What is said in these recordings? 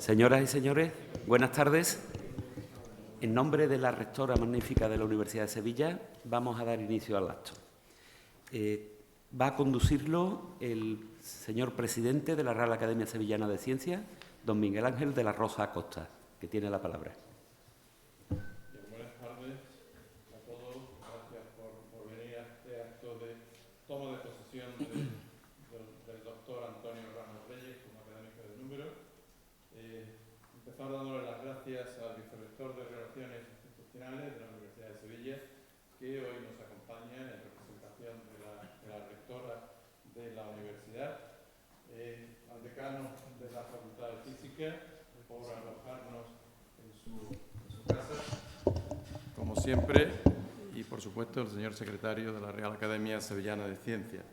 Señoras y señores, buenas tardes. En nombre de la rectora magnífica de la Universidad de Sevilla, vamos a dar inicio al acto. Va a conducirlo el señor presidente de la Real Academia Sevillana de Ciencias, don Miguel Ángel de la Rosa Acosta, que tiene la palabra. Buenas tardes a todos. Gracias por venir a este acto de toma de posesión del doctor Antonio Ramos Reyes como académico de número. Empezar dándole las gracias al vicerrector de Relaciones Institucionales de la Universidad de Sevilla, que hoy nos acompaña en representación de la rectora de la universidad, al decano de la Facultad de Física, por alojarnos en su casa, como siempre, y por supuesto el señor secretario de la Real Academia Sevillana de Ciencias.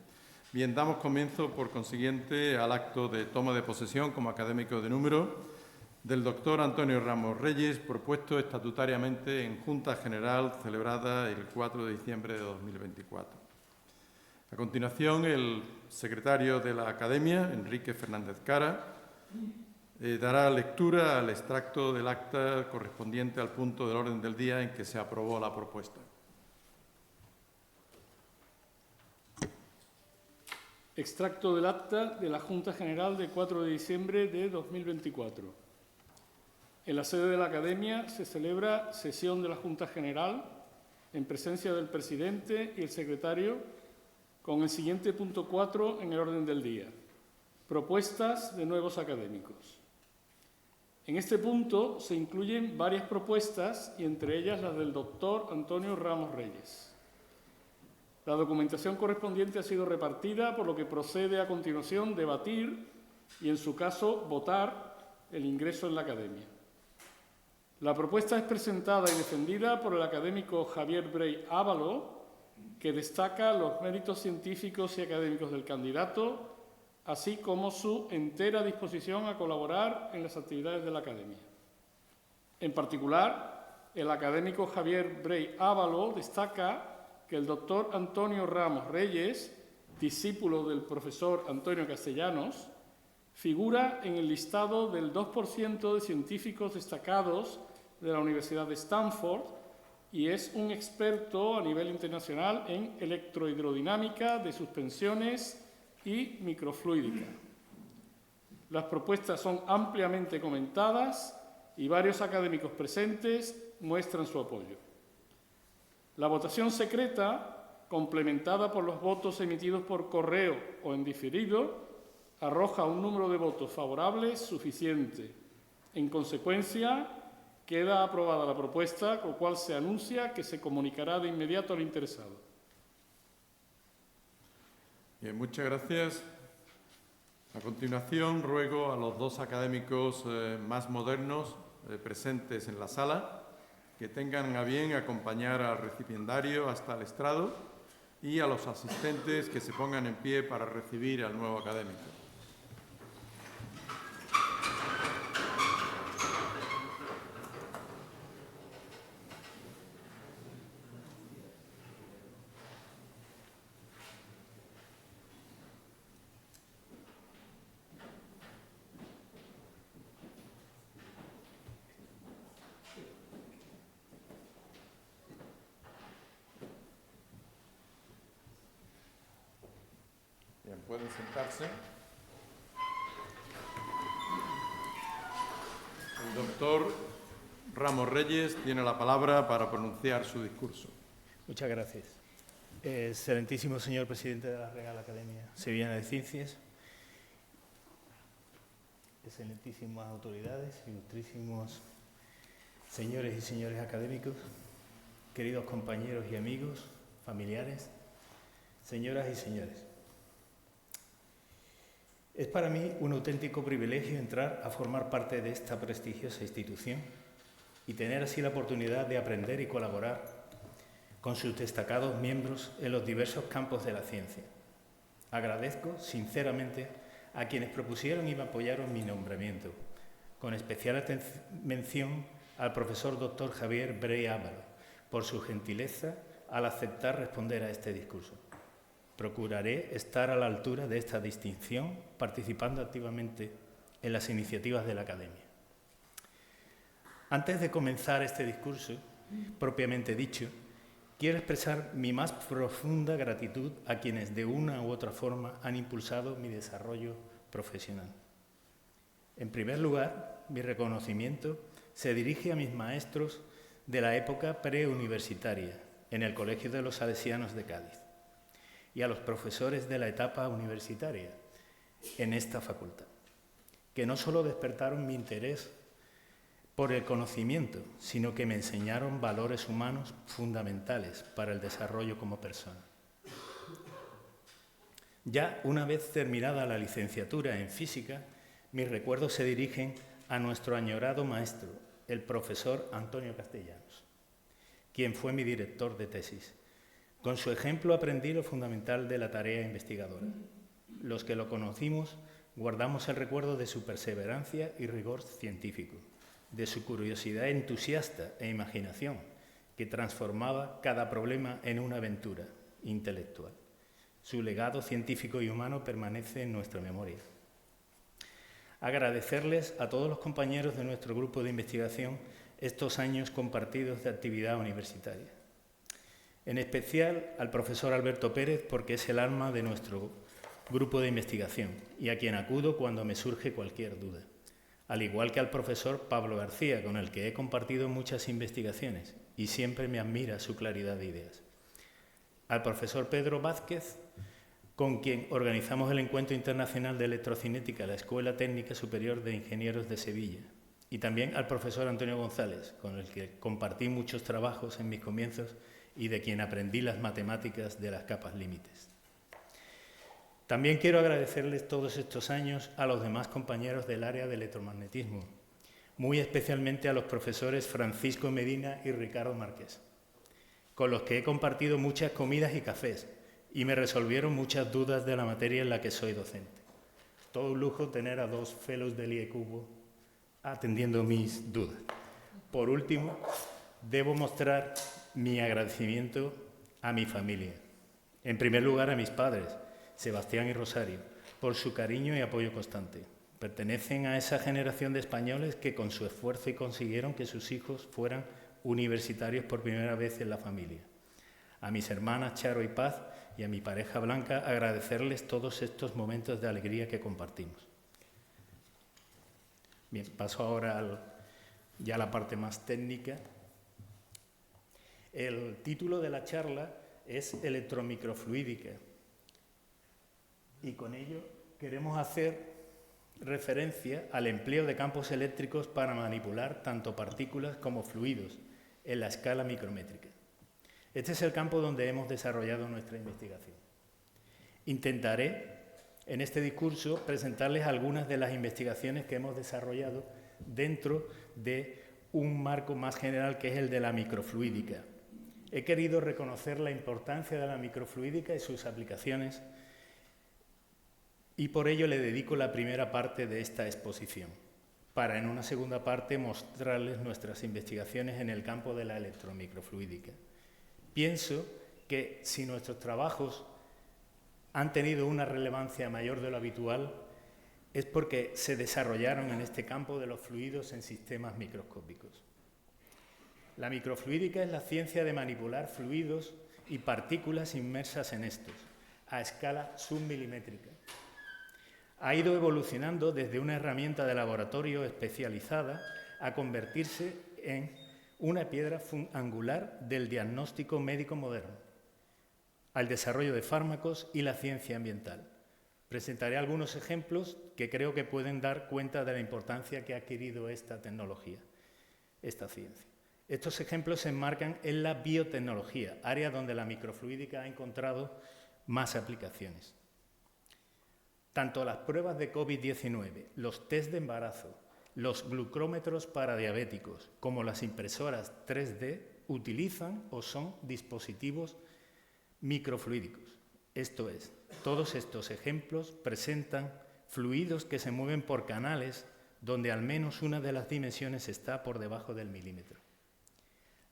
Bien, damos comienzo por consiguiente al acto de toma de posesión como académico de número del doctor Antonio Ramos Reyes, propuesto estatutariamente en Junta General celebrada el 4 de diciembre de 2024. A continuación, el secretario de la Academia, Enrique Fernández Cara, dará lectura al extracto del acta correspondiente al punto del orden del día en que se aprobó la propuesta. Extracto del acta de la Junta General de 4 de diciembre de 2024. En la sede de la Academia se celebra sesión de la Junta General en presencia del presidente y el secretario con el siguiente punto 4 en el orden del día. Propuestas de nuevos académicos. En este punto se incluyen varias propuestas y entre ellas las del doctor Antonio Ramos Reyes. La documentación correspondiente ha sido repartida, por lo que procede a continuación debatir y, en su caso, votar el ingreso en la Academia. La propuesta es presentada y defendida por el académico Javier Brey Ávalo, que destaca los méritos científicos y académicos del candidato, así como su entera disposición a colaborar en las actividades de la Academia. En particular, el académico Javier Brey Ávalo destaca que el doctor Antonio Ramos Reyes, discípulo del profesor Antonio Castellanos, figura en el listado del 2% de científicos destacados de la Universidad de Stanford y es un experto a nivel internacional en electrohidrodinámica de suspensiones y microfluídica. Las propuestas son ampliamente comentadas y varios académicos presentes muestran su apoyo. La votación secreta, complementada por los votos emitidos por correo o en diferido, arroja un número de votos favorables suficiente. En consecuencia, queda aprobada la propuesta, con lo cual se anuncia que se comunicará de inmediato al interesado. Bien, muchas gracias. A continuación, ruego a los dos académicos más modernos presentes en la sala que tengan a bien acompañar al recipiendario hasta el estrado y a los asistentes que se pongan en pie para recibir al nuevo académico. Bien, pueden sentarse. El doctor Ramos Reyes tiene la palabra para pronunciar su discurso. Muchas gracias. Excelentísimo señor presidente de la Real Academia Sevillana de Ciencias, excelentísimas autoridades, ilustrísimos señores y señores académicos, queridos compañeros y amigos, familiares, señoras y señores. Es para mí un auténtico privilegio entrar a formar parte de esta prestigiosa institución y tener así la oportunidad de aprender y colaborar con sus destacados miembros en los diversos campos de la ciencia. Agradezco sinceramente a quienes propusieron y me apoyaron mi nombramiento, con especial mención al profesor doctor Javier Brey Ávalo por su gentileza al aceptar responder a este discurso. Procuraré estar a la altura de esta distinción, participando activamente en las iniciativas de la Academia. Antes de comenzar este discurso, propiamente dicho, quiero expresar mi más profunda gratitud a quienes de una u otra forma han impulsado mi desarrollo profesional. En primer lugar, mi reconocimiento se dirige a mis maestros de la época preuniversitaria en el Colegio de los Salesianos de Cádiz y a los profesores de la etapa universitaria en esta facultad, que no solo despertaron mi interés por el conocimiento, sino que me enseñaron valores humanos fundamentales para el desarrollo como persona. Ya una vez terminada la licenciatura en física, mis recuerdos se dirigen a nuestro añorado maestro, el profesor Antonio Castellanos, quien fue mi director de tesis. Con su ejemplo aprendí lo fundamental de la tarea investigadora. Los que lo conocimos guardamos el recuerdo de su perseverancia y rigor científico, de su curiosidad entusiasta e imaginación, que transformaba cada problema en una aventura intelectual. Su legado científico y humano permanece en nuestra memoria. Agradecerles a todos los compañeros de nuestro grupo de investigación estos años compartidos de actividad universitaria. En especial al profesor Alberto Pérez, porque es el alma de nuestro grupo de investigación y a quien acudo cuando me surge cualquier duda. Al igual que al profesor Pablo García, con el que he compartido muchas investigaciones y siempre me admira su claridad de ideas. Al profesor Pedro Vázquez, con quien organizamos el Encuentro Internacional de Electrocinética de la Escuela Técnica Superior de Ingenieros de Sevilla. Y también al profesor Antonio González, con el que compartí muchos trabajos en mis comienzos y de quien aprendí las matemáticas de las capas límites. También quiero agradecerles todos estos años a los demás compañeros del área de electromagnetismo, muy especialmente a los profesores Francisco Medina y Ricardo Márquez, con los que he compartido muchas comidas y cafés y me resolvieron muchas dudas de la materia en la que soy docente. Todo un lujo tener a dos fellows del IECubo atendiendo mis dudas. Por último, debo mostrar mi agradecimiento a mi familia. En primer lugar, a mis padres, Sebastián y Rosario, por su cariño y apoyo constante. Pertenecen a esa generación de españoles que con su esfuerzo consiguieron que sus hijos fueran universitarios por primera vez en la familia. A mis hermanas Charo y Paz y a mi pareja Blanca, agradecerles todos estos momentos de alegría que compartimos. Bien, paso ahora ya a la parte más técnica. El título de la charla es Electromicrofluídica y con ello queremos hacer referencia al empleo de campos eléctricos para manipular tanto partículas como fluidos en la escala micrométrica. Este es el campo donde hemos desarrollado nuestra investigación. Intentaré en este discurso presentarles algunas de las investigaciones que hemos desarrollado dentro de un marco más general que es el de la microfluídica. He querido reconocer la importancia de la microfluídica y sus aplicaciones y por ello le dedico la primera parte de esta exposición, para en una segunda parte mostrarles nuestras investigaciones en el campo de la electromicrofluídica. Pienso que si nuestros trabajos han tenido una relevancia mayor de lo habitual es porque se desarrollaron en este campo de los fluidos en sistemas microscópicos. La microfluídica es la ciencia de manipular fluidos y partículas inmersas en estos, a escala submilimétrica. Ha ido evolucionando desde una herramienta de laboratorio especializada a convertirse en una piedra angular del diagnóstico médico moderno, al desarrollo de fármacos y la ciencia ambiental. Presentaré algunos ejemplos que creo que pueden dar cuenta de la importancia que ha adquirido esta tecnología, esta ciencia. Estos ejemplos se enmarcan en la biotecnología, área donde la microfluídica ha encontrado más aplicaciones. Tanto las pruebas de COVID-19, los test de embarazo, los glucómetros para diabéticos, como las impresoras 3D utilizan o son dispositivos microfluídicos. Esto es, todos estos ejemplos presentan fluidos que se mueven por canales donde al menos una de las dimensiones está por debajo del milímetro.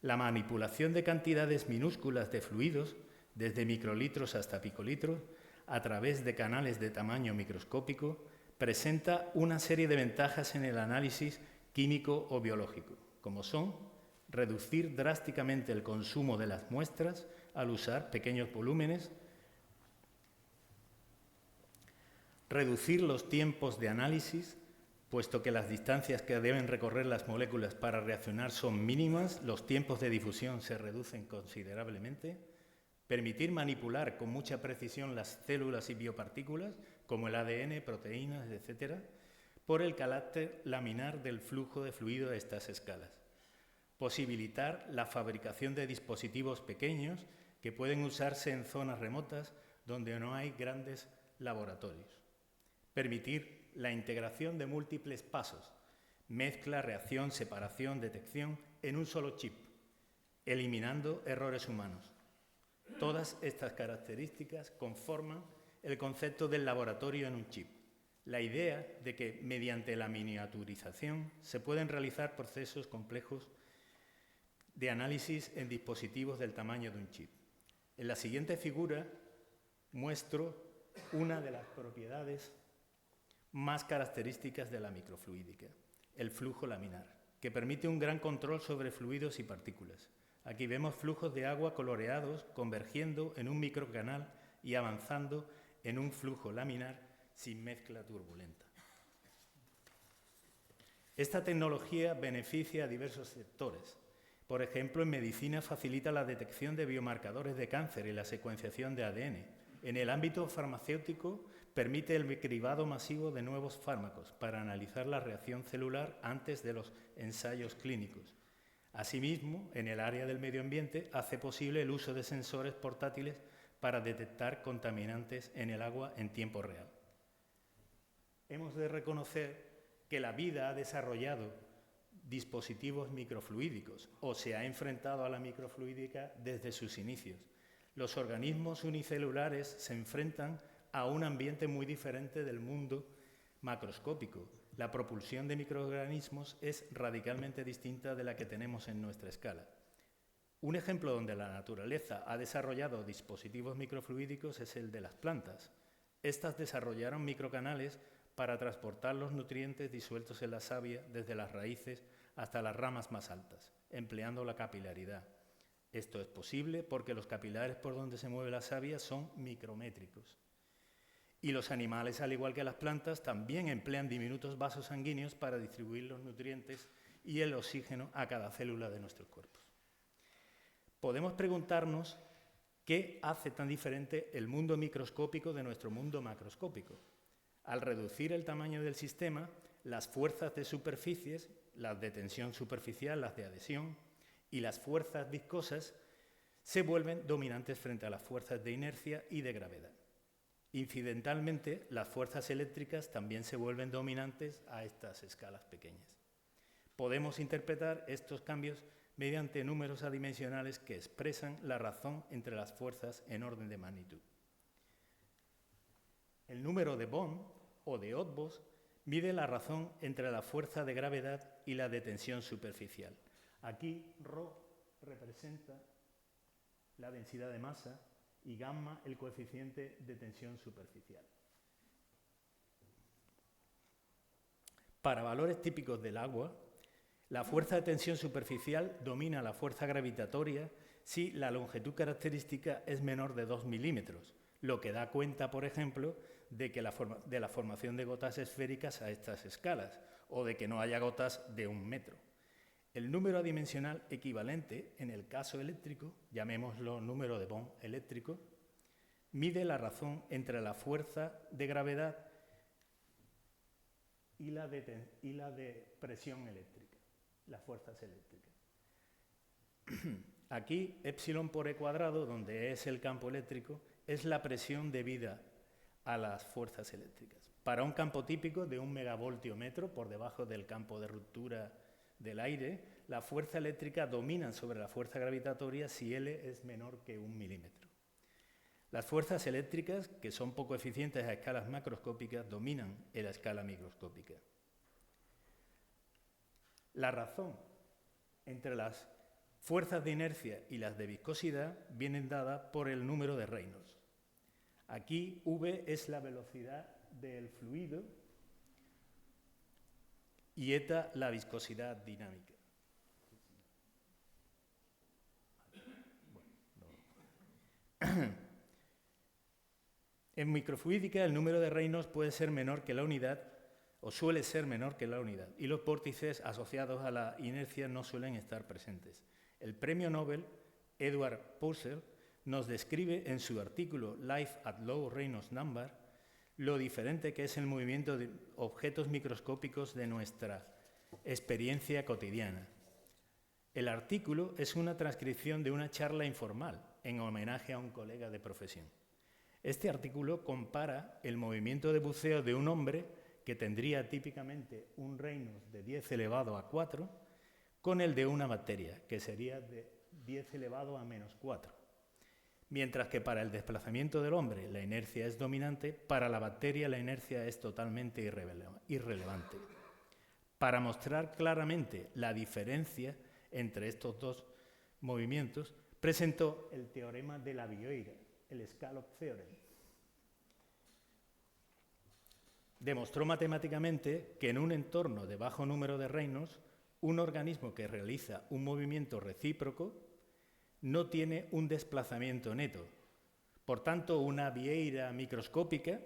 La manipulación de cantidades minúsculas de fluidos, desde microlitros hasta picolitros, a través de canales de tamaño microscópico, presenta una serie de ventajas en el análisis químico o biológico, como son reducir drásticamente el consumo de las muestras al usar pequeños volúmenes, reducir los tiempos de análisis, puesto que las distancias que deben recorrer las moléculas para reaccionar son mínimas, los tiempos de difusión se reducen considerablemente, permitir manipular con mucha precisión las células y biopartículas, como el ADN, proteínas, etc., por el carácter laminar del flujo de fluido a estas escalas. Posibilitar la fabricación de dispositivos pequeños que pueden usarse en zonas remotas donde no hay grandes laboratorios. Permitir la integración de múltiples pasos, mezcla, reacción, separación, detección, en un solo chip, eliminando errores humanos. Todas estas características conforman el concepto del laboratorio en un chip. La idea de que mediante la miniaturización se pueden realizar procesos complejos de análisis en dispositivos del tamaño de un chip. En la siguiente figura muestro una de las propiedades más características de la microfluídica, el flujo laminar, que permite un gran control sobre fluidos y partículas. Aquí vemos flujos de agua coloreados convergiendo en un microcanal y avanzando en un flujo laminar sin mezcla turbulenta. Esta tecnología beneficia a diversos sectores. Por ejemplo, en medicina facilita la detección de biomarcadores de cáncer y la secuenciación de ADN. En el ámbito farmacéutico permite el cribado masivo de nuevos fármacos para analizar la reacción celular antes de los ensayos clínicos. Asimismo, en el área del medio ambiente hace posible el uso de sensores portátiles para detectar contaminantes en el agua en tiempo real. Hemos de reconocer que la vida ha desarrollado dispositivos microfluídicos o se ha enfrentado a la microfluídica desde sus inicios. Los organismos unicelulares se enfrentan a un ambiente muy diferente del mundo macroscópico. La propulsión de microorganismos es radicalmente distinta de la que tenemos en nuestra escala. Un ejemplo donde la naturaleza ha desarrollado dispositivos microfluídicos es el de las plantas. Estas desarrollaron microcanales para transportar los nutrientes disueltos en la savia desde las raíces hasta las ramas más altas, empleando la capilaridad. Esto es posible porque los capilares por donde se mueve la savia son micrométricos. Y los animales, al igual que las plantas, también emplean diminutos vasos sanguíneos para distribuir los nutrientes y el oxígeno a cada célula de nuestros cuerpos. Podemos preguntarnos qué hace tan diferente el mundo microscópico de nuestro mundo macroscópico. Al reducir el tamaño del sistema, las fuerzas de superficies, las de tensión superficial, las de adhesión, y las fuerzas viscosas se vuelven dominantes frente a las fuerzas de inercia y de gravedad. Incidentalmente, las fuerzas eléctricas también se vuelven dominantes a estas escalas pequeñas. Podemos interpretar estos cambios mediante números adimensionales que expresan la razón entre las fuerzas en orden de magnitud. El número de Bond o de Otbos mide la razón entre la fuerza de gravedad y la de tensión superficial. Aquí ρ representa la densidad de masa y gamma el coeficiente de tensión superficial. Para valores típicos del agua, la fuerza de tensión superficial domina la fuerza gravitatoria si la longitud característica es menor de 2 milímetros, lo que da cuenta, por ejemplo, de la formación de gotas esféricas a estas escalas o de que no haya gotas de 1 metro. El número adimensional equivalente, en el caso eléctrico, llamémoslo número de Bond eléctrico, mide la razón entre la fuerza de gravedad y la de presión eléctrica, las fuerzas eléctricas. Aquí, epsilon por e cuadrado, donde es el campo eléctrico, es la presión debida a las fuerzas eléctricas. Para un campo típico de 1 megavoltio metro, por debajo del campo de ruptura del aire, la fuerza eléctrica domina sobre la fuerza gravitatoria si L es menor que 1 milímetro. Las fuerzas eléctricas, que son poco eficientes a escalas macroscópicas, dominan en la escala microscópica. La razón entre las fuerzas de inercia y las de viscosidad vienen dadas por el número de Reynolds. Aquí V es la velocidad del fluido y eta la viscosidad dinámica. En microfluídica el número de reinos puede ser menor que la unidad o suele ser menor que la unidad y los vórtices asociados a la inercia no suelen estar presentes. El premio Nobel Edward Purcell nos describe en su artículo Life at Low Reynolds Number lo diferente que es el movimiento de objetos microscópicos de nuestra experiencia cotidiana. El artículo es una transcripción de una charla informal en homenaje a un colega de profesión. Este artículo compara el movimiento de buceo de un hombre que tendría típicamente un Reynolds de 10 elevado a 4 con el de una bacteria, que sería de 10 elevado a menos 4. Mientras que para el desplazamiento del hombre la inercia es dominante, para la bacteria la inercia es totalmente irrelevante. Para mostrar claramente la diferencia entre estos dos movimientos, presentó el teorema de la Vieira, el Scallop Theorem. Demostró matemáticamente que en un entorno de bajo número de Reynolds, un organismo que realiza un movimiento recíproco no tiene un desplazamiento neto. Por tanto, una vieira microscópica,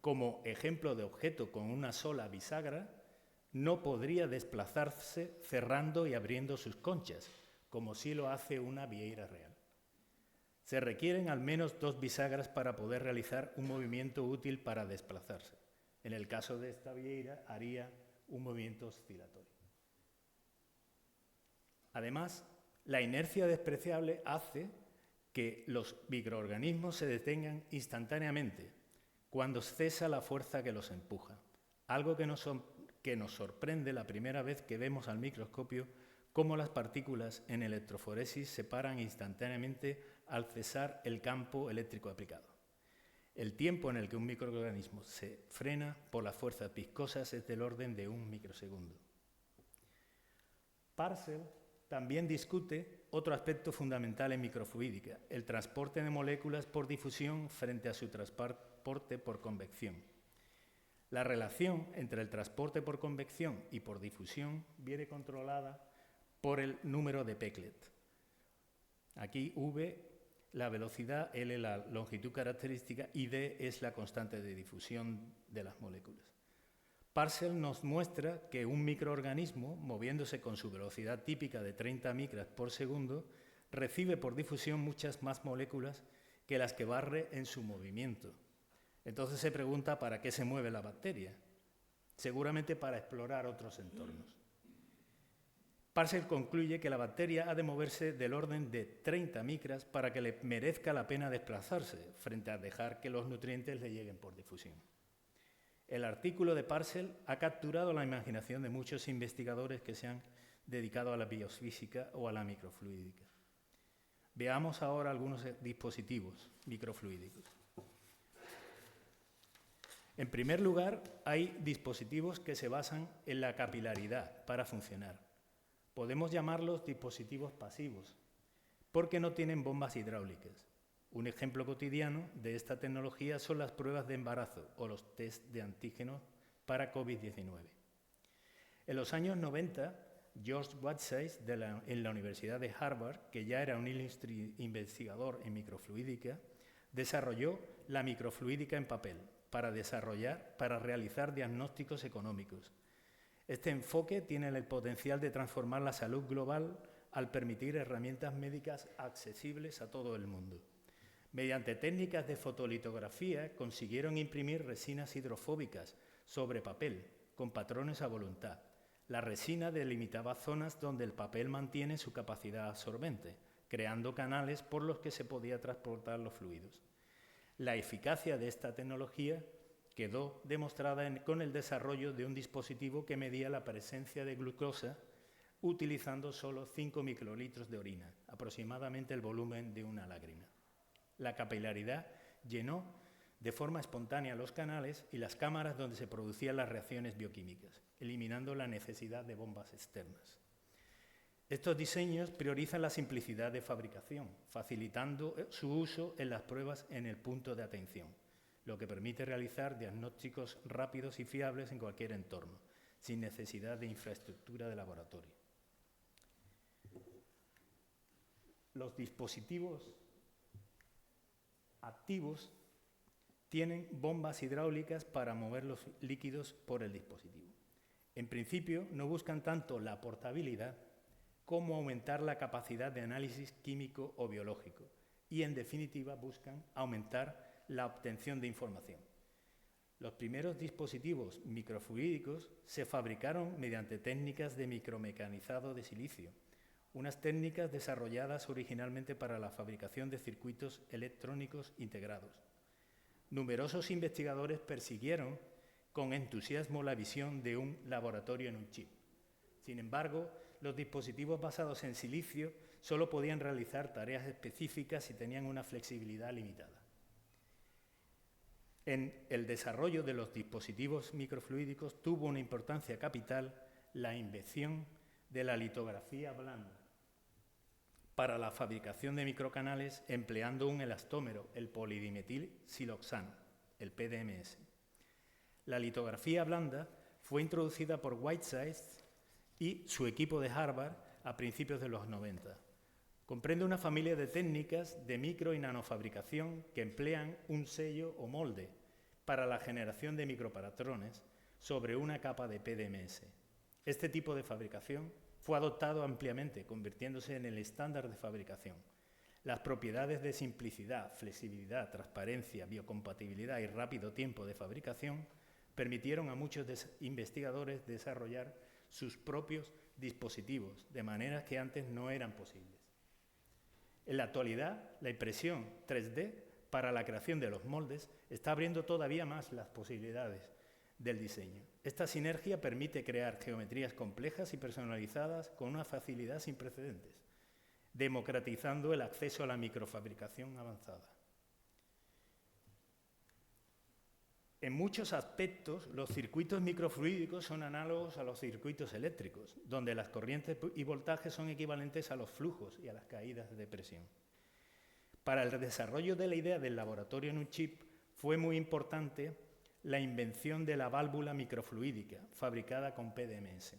como ejemplo de objeto con una sola bisagra, no podría desplazarse cerrando y abriendo sus conchas, como sí lo hace una vieira real. Se requieren al menos 2 bisagras para poder realizar un movimiento útil para desplazarse. En el caso de esta vieira, haría un movimiento oscilatorio. Además, la inercia despreciable hace que los microorganismos se detengan instantáneamente cuando cesa la fuerza que los empuja, algo que nos sorprende la primera vez que vemos al microscopio cómo las partículas en electroforesis se paran instantáneamente al cesar el campo eléctrico aplicado. El tiempo en el que un microorganismo se frena por las fuerzas viscosas es del orden de 1 microsegundo. Purcell también discute otro aspecto fundamental en microfluídica, el transporte de moléculas por difusión frente a su transporte por convección. La relación entre el transporte por convección y por difusión viene controlada por el número de Peclet. Aquí V, la velocidad, L, la longitud característica y D es la constante de difusión de las moléculas. Purcell nos muestra que un microorganismo, moviéndose con su velocidad típica de 30 micras por segundo, recibe por difusión muchas más moléculas que las que barre en su movimiento. Entonces se pregunta ¿para qué se mueve la bacteria? Seguramente para explorar otros entornos. Purcell concluye que la bacteria ha de moverse del orden de 30 micras para que le merezca la pena desplazarse, frente a dejar que los nutrientes le lleguen por difusión. El artículo de Purcell ha capturado la imaginación de muchos investigadores que se han dedicado a la biofísica o a la microfluídica. Veamos ahora algunos dispositivos microfluídicos. En primer lugar, hay dispositivos que se basan en la capilaridad para funcionar. Podemos llamarlos dispositivos pasivos, porque no tienen bombas hidráulicas. Un ejemplo cotidiano de esta tecnología son las pruebas de embarazo o los test de antígenos para COVID-19. En los años 90, George Wadsworth en la Universidad de Harvard, que ya era un ilustre investigador en microfluídica, desarrolló la microfluídica en papel para realizar diagnósticos económicos. Este enfoque tiene el potencial de transformar la salud global al permitir herramientas médicas accesibles a todo el mundo. Mediante técnicas de fotolitografía consiguieron imprimir resinas hidrofóbicas sobre papel, con patrones a voluntad. La resina delimitaba zonas donde el papel mantiene su capacidad absorbente, creando canales por los que se podía transportar los fluidos. La eficacia de esta tecnología quedó demostrada con el desarrollo de un dispositivo que medía la presencia de glucosa utilizando solo 5 microlitros de orina, aproximadamente el volumen de una lágrima. La capilaridad llenó de forma espontánea los canales y las cámaras donde se producían las reacciones bioquímicas, eliminando la necesidad de bombas externas. Estos diseños priorizan la simplicidad de fabricación, facilitando su uso en las pruebas en el punto de atención, lo que permite realizar diagnósticos rápidos y fiables en cualquier entorno, sin necesidad de infraestructura de laboratorio. Los dispositivos activos tienen bombas hidráulicas para mover los líquidos por el dispositivo. En principio, no buscan tanto la portabilidad como aumentar la capacidad de análisis químico o biológico y, en definitiva, buscan aumentar la obtención de información. Los primeros dispositivos microfluídicos se fabricaron mediante técnicas de micromecanizado de silicio, unas técnicas desarrolladas originalmente para la fabricación de circuitos electrónicos integrados. Numerosos investigadores persiguieron con entusiasmo la visión de un laboratorio en un chip. Sin embargo, los dispositivos basados en silicio solo podían realizar tareas específicas y tenían una flexibilidad limitada. En el desarrollo de los dispositivos microfluídicos tuvo una importancia capital la invención de la litografía blanda para la fabricación de microcanales empleando un elastómero, el polidimetilsiloxano, el PDMS. La litografía blanda fue introducida por Whiteside y su equipo de Harvard a principios de los 90. Comprende una familia de técnicas de micro y nanofabricación que emplean un sello o molde para la generación de micropatrones sobre una capa de PDMS. Este tipo de fabricación fue adoptado ampliamente, convirtiéndose en el estándar de fabricación. Las propiedades de simplicidad, flexibilidad, transparencia, biocompatibilidad y rápido tiempo de fabricación permitieron a muchos investigadores desarrollar sus propios dispositivos, de manera que antes no eran posibles. En la actualidad, la impresión 3D para la creación de los moldes está abriendo todavía más las posibilidades del diseño. Esta sinergia permite crear geometrías complejas y personalizadas con una facilidad sin precedentes, democratizando el acceso a la microfabricación avanzada. En muchos aspectos, los circuitos microfluídicos son análogos a los circuitos eléctricos, donde las corrientes y voltajes son equivalentes a los flujos y a las caídas de presión. Para el desarrollo de la idea del laboratorio en un chip fue muy importante la invención de la válvula microfluídica, fabricada con PDMS.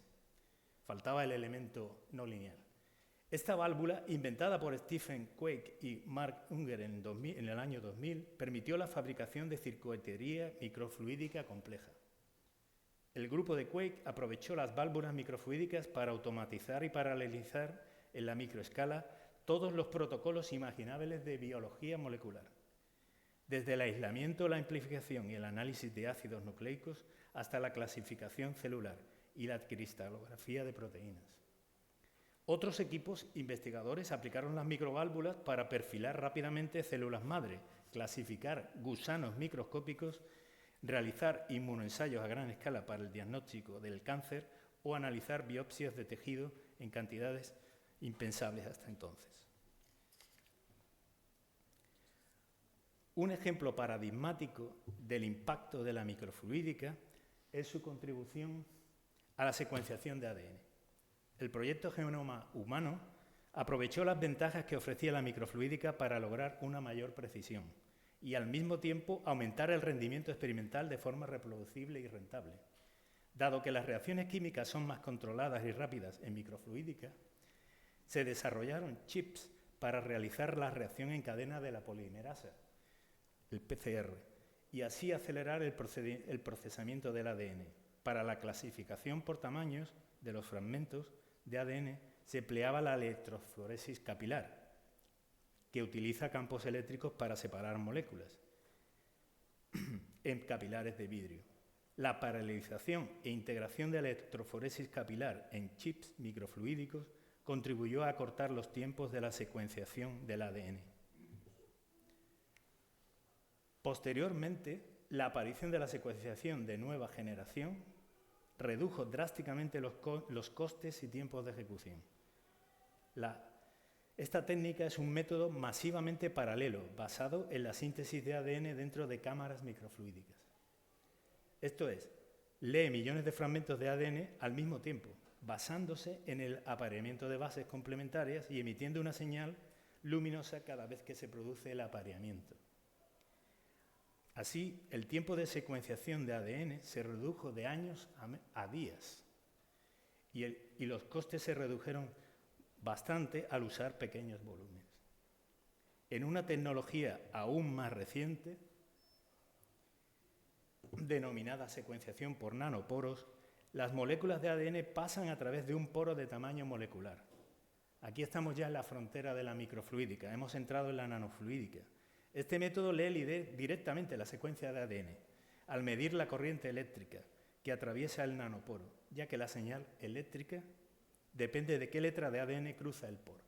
Faltaba el elemento no lineal. Esta válvula, inventada por Stephen Quake y Mark Unger en el año 2000, permitió la fabricación de circuitería microfluídica compleja. El grupo de Quake aprovechó las válvulas microfluídicas para automatizar y paralelizar en la microescala todos los protocolos imaginables de biología molecular, desde el aislamiento, la amplificación y el análisis de ácidos nucleicos hasta la clasificación celular y la cristalografía de proteínas. Otros equipos investigadores aplicaron las microválvulas para perfilar rápidamente células madre, clasificar gusanos microscópicos, realizar inmunoensayos a gran escala para el diagnóstico del cáncer o analizar biopsias de tejido en cantidades impensables hasta entonces. Un ejemplo paradigmático del impacto de la microfluídica es su contribución a la secuenciación de ADN. El proyecto Genoma Humano aprovechó las ventajas que ofrecía la microfluídica para lograr una mayor precisión y al mismo tiempo aumentar el rendimiento experimental de forma reproducible y rentable. Dado que las reacciones químicas son más controladas y rápidas en microfluídica, se desarrollaron chips para realizar la reacción en cadena de la polimerasa, el PCR, y así acelerar el procesamiento del ADN. Para la clasificación por tamaños de los fragmentos de ADN se empleaba la electroforesis capilar, que utiliza campos eléctricos para separar moléculas en capilares de vidrio. La paralelización e integración de la electroforesis capilar en chips microfluídicos contribuyó a acortar los tiempos de la secuenciación del ADN. Posteriormente, la aparición de la secuenciación de nueva generación redujo drásticamente los costes y tiempos de ejecución. Esta técnica es un método masivamente paralelo, basado en la síntesis de ADN dentro de cámaras microfluídicas. Esto es, lee millones de fragmentos de ADN al mismo tiempo, basándose en el apareamiento de bases complementarias y emitiendo una señal luminosa cada vez que se produce el apareamiento. Así, el tiempo de secuenciación de ADN se redujo de años a días y los costes se redujeron bastante al usar pequeños volúmenes. En una tecnología aún más reciente, denominada secuenciación por nanoporos, las moléculas de ADN pasan a través de un poro de tamaño molecular. Aquí estamos ya en la frontera de la microfluídica, hemos entrado en la nanofluídica. Este método lee directamente la secuencia de ADN, al medir la corriente eléctrica que atraviesa el nanoporo, ya que la señal eléctrica depende de qué letra de ADN cruza el poro.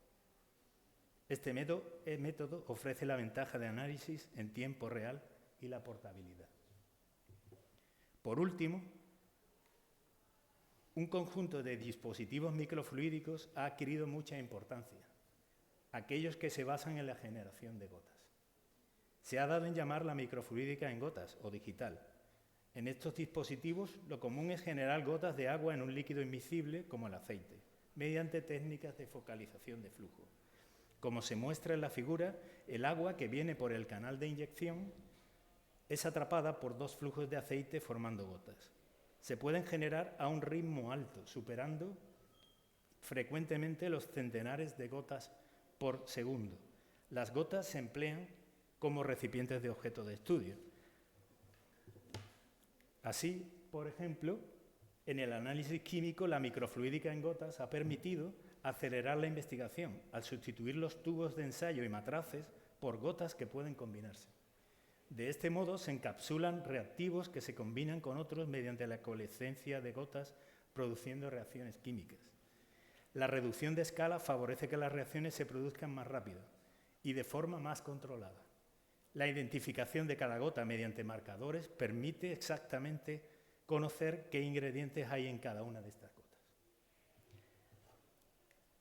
Este método ofrece la ventaja de análisis en tiempo real y la portabilidad. Por último, un conjunto de dispositivos microfluídicos ha adquirido mucha importancia, aquellos que se basan en la generación de gotas. Se ha dado en llamar la microfluídica en gotas o digital. En estos dispositivos lo común es generar gotas de agua en un líquido invisible como el aceite, mediante técnicas de focalización de flujo. Como se muestra en la figura, el agua que viene por el canal de inyección es atrapada por dos flujos de aceite formando gotas. Se pueden generar a un ritmo alto, superando frecuentemente los centenares de gotas por segundo. Las gotas se emplean como recipientes de objeto de estudio. Así, por ejemplo, en el análisis químico, la microfluídica en gotas ha permitido acelerar la investigación al sustituir los tubos de ensayo y matraces por gotas que pueden combinarse. De este modo se encapsulan reactivos que se combinan con otros mediante la coalescencia de gotas, produciendo reacciones químicas. La reducción de escala favorece que las reacciones se produzcan más rápido y de forma más controlada. La identificación de cada gota mediante marcadores permite exactamente conocer qué ingredientes hay en cada una de estas gotas.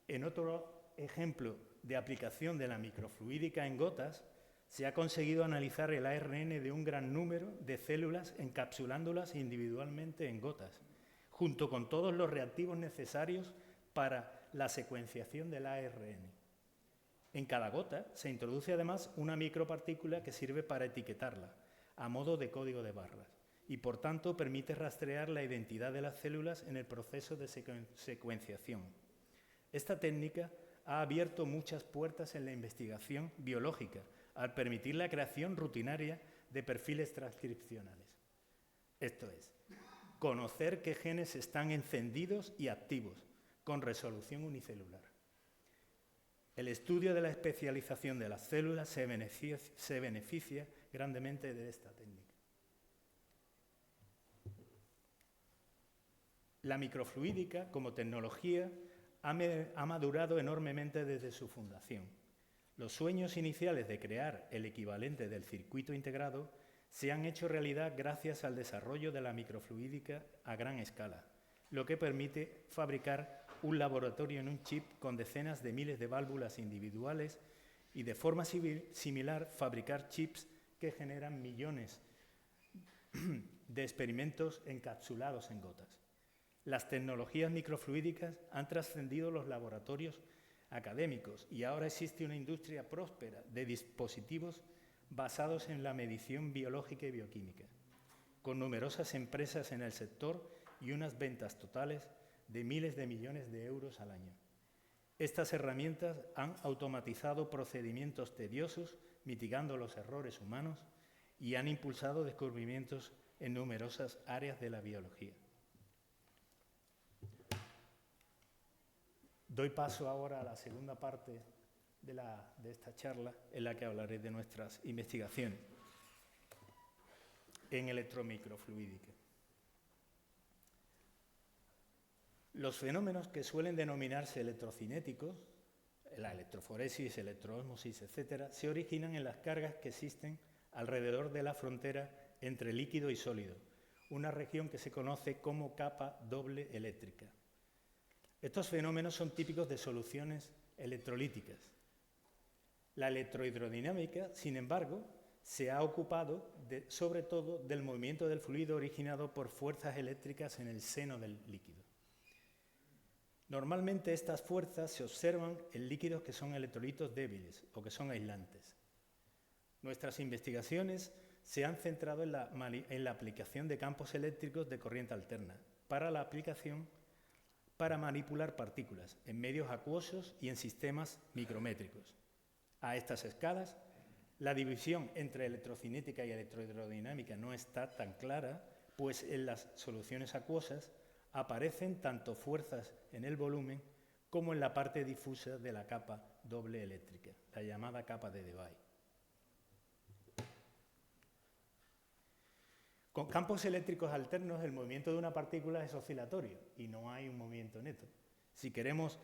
En otro ejemplo de aplicación de la microfluídica en gotas, se ha conseguido analizar el ARN de un gran número de células encapsulándolas individualmente en gotas, junto con todos los reactivos necesarios para la secuenciación del ARN. En cada gota se introduce además una micropartícula que sirve para etiquetarla, a modo de código de barras, y por tanto permite rastrear la identidad de las células en el proceso de secuenciación. Esta técnica ha abierto muchas puertas en la investigación biológica, al permitir la creación rutinaria de perfiles transcripcionales. Esto es, conocer qué genes están encendidos y activos, con resolución unicelular. El estudio de la especialización de las células se beneficia grandemente de esta técnica. La microfluídica, como tecnología, ha madurado enormemente desde su fundación. Los sueños iniciales de crear el equivalente del circuito integrado se han hecho realidad gracias al desarrollo de la microfluídica a gran escala, lo que permite fabricar un laboratorio en un chip con decenas de miles de válvulas individuales y de forma similar fabricar chips que generan millones de experimentos encapsulados en gotas. Las tecnologías microfluídicas han trascendido los laboratorios académicos y ahora existe una industria próspera de dispositivos basados en la medición biológica y bioquímica, con numerosas empresas en el sector y unas ventas totales de miles de millones de euros al año. Estas herramientas han automatizado procedimientos tediosos, mitigando los errores humanos, y han impulsado descubrimientos en numerosas áreas de la biología. Doy paso ahora a la segunda parte de esta charla, en la que hablaré de nuestras investigaciones en electromicrofluídica. Los fenómenos que suelen denominarse electrocinéticos, la electroforesis, electroósmosis, etc., se originan en las cargas que existen alrededor de la frontera entre líquido y sólido, una región que se conoce como capa doble eléctrica. Estos fenómenos son típicos de soluciones electrolíticas. La electrohidrodinámica, sin embargo, se ha ocupado sobre todo del movimiento del fluido originado por fuerzas eléctricas en el seno del líquido. Normalmente estas fuerzas se observan en líquidos que son electrolitos débiles o que son aislantes. Nuestras investigaciones se han centrado en la aplicación de campos eléctricos de corriente alterna para manipular partículas en medios acuosos y en sistemas micrométricos. A estas escalas, La división entre electrocinética y electrohidrodinámica no está tan clara, pues en las soluciones acuosas aparecen tanto fuerzas en el volumen como en la parte difusa de la capa doble eléctrica, la llamada capa de Debye. Con campos eléctricos alternos, el movimiento de una partícula es oscilatorio y no hay un movimiento neto. Si queremos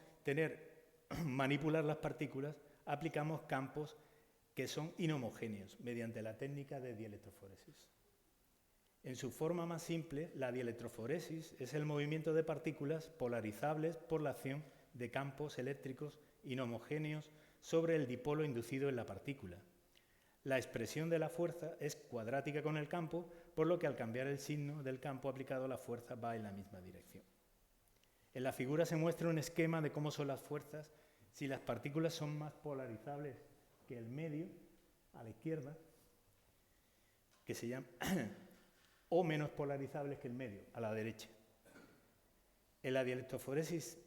manipular las partículas, aplicamos campos que son inhomogéneos mediante la técnica de dielectroforesis. En su forma más simple, la dielectroforesis es el movimiento de partículas polarizables por la acción de campos eléctricos inhomogéneos sobre el dipolo inducido en la partícula. La expresión de la fuerza es cuadrática con el campo, por lo que al cambiar el signo del campo aplicado, la fuerza va en la misma dirección. En la figura se muestra un esquema de cómo son las fuerzas si las partículas son más polarizables que el medio, a la izquierda, que se llama, o menos polarizables que el medio, a la derecha. En la dielectroforesis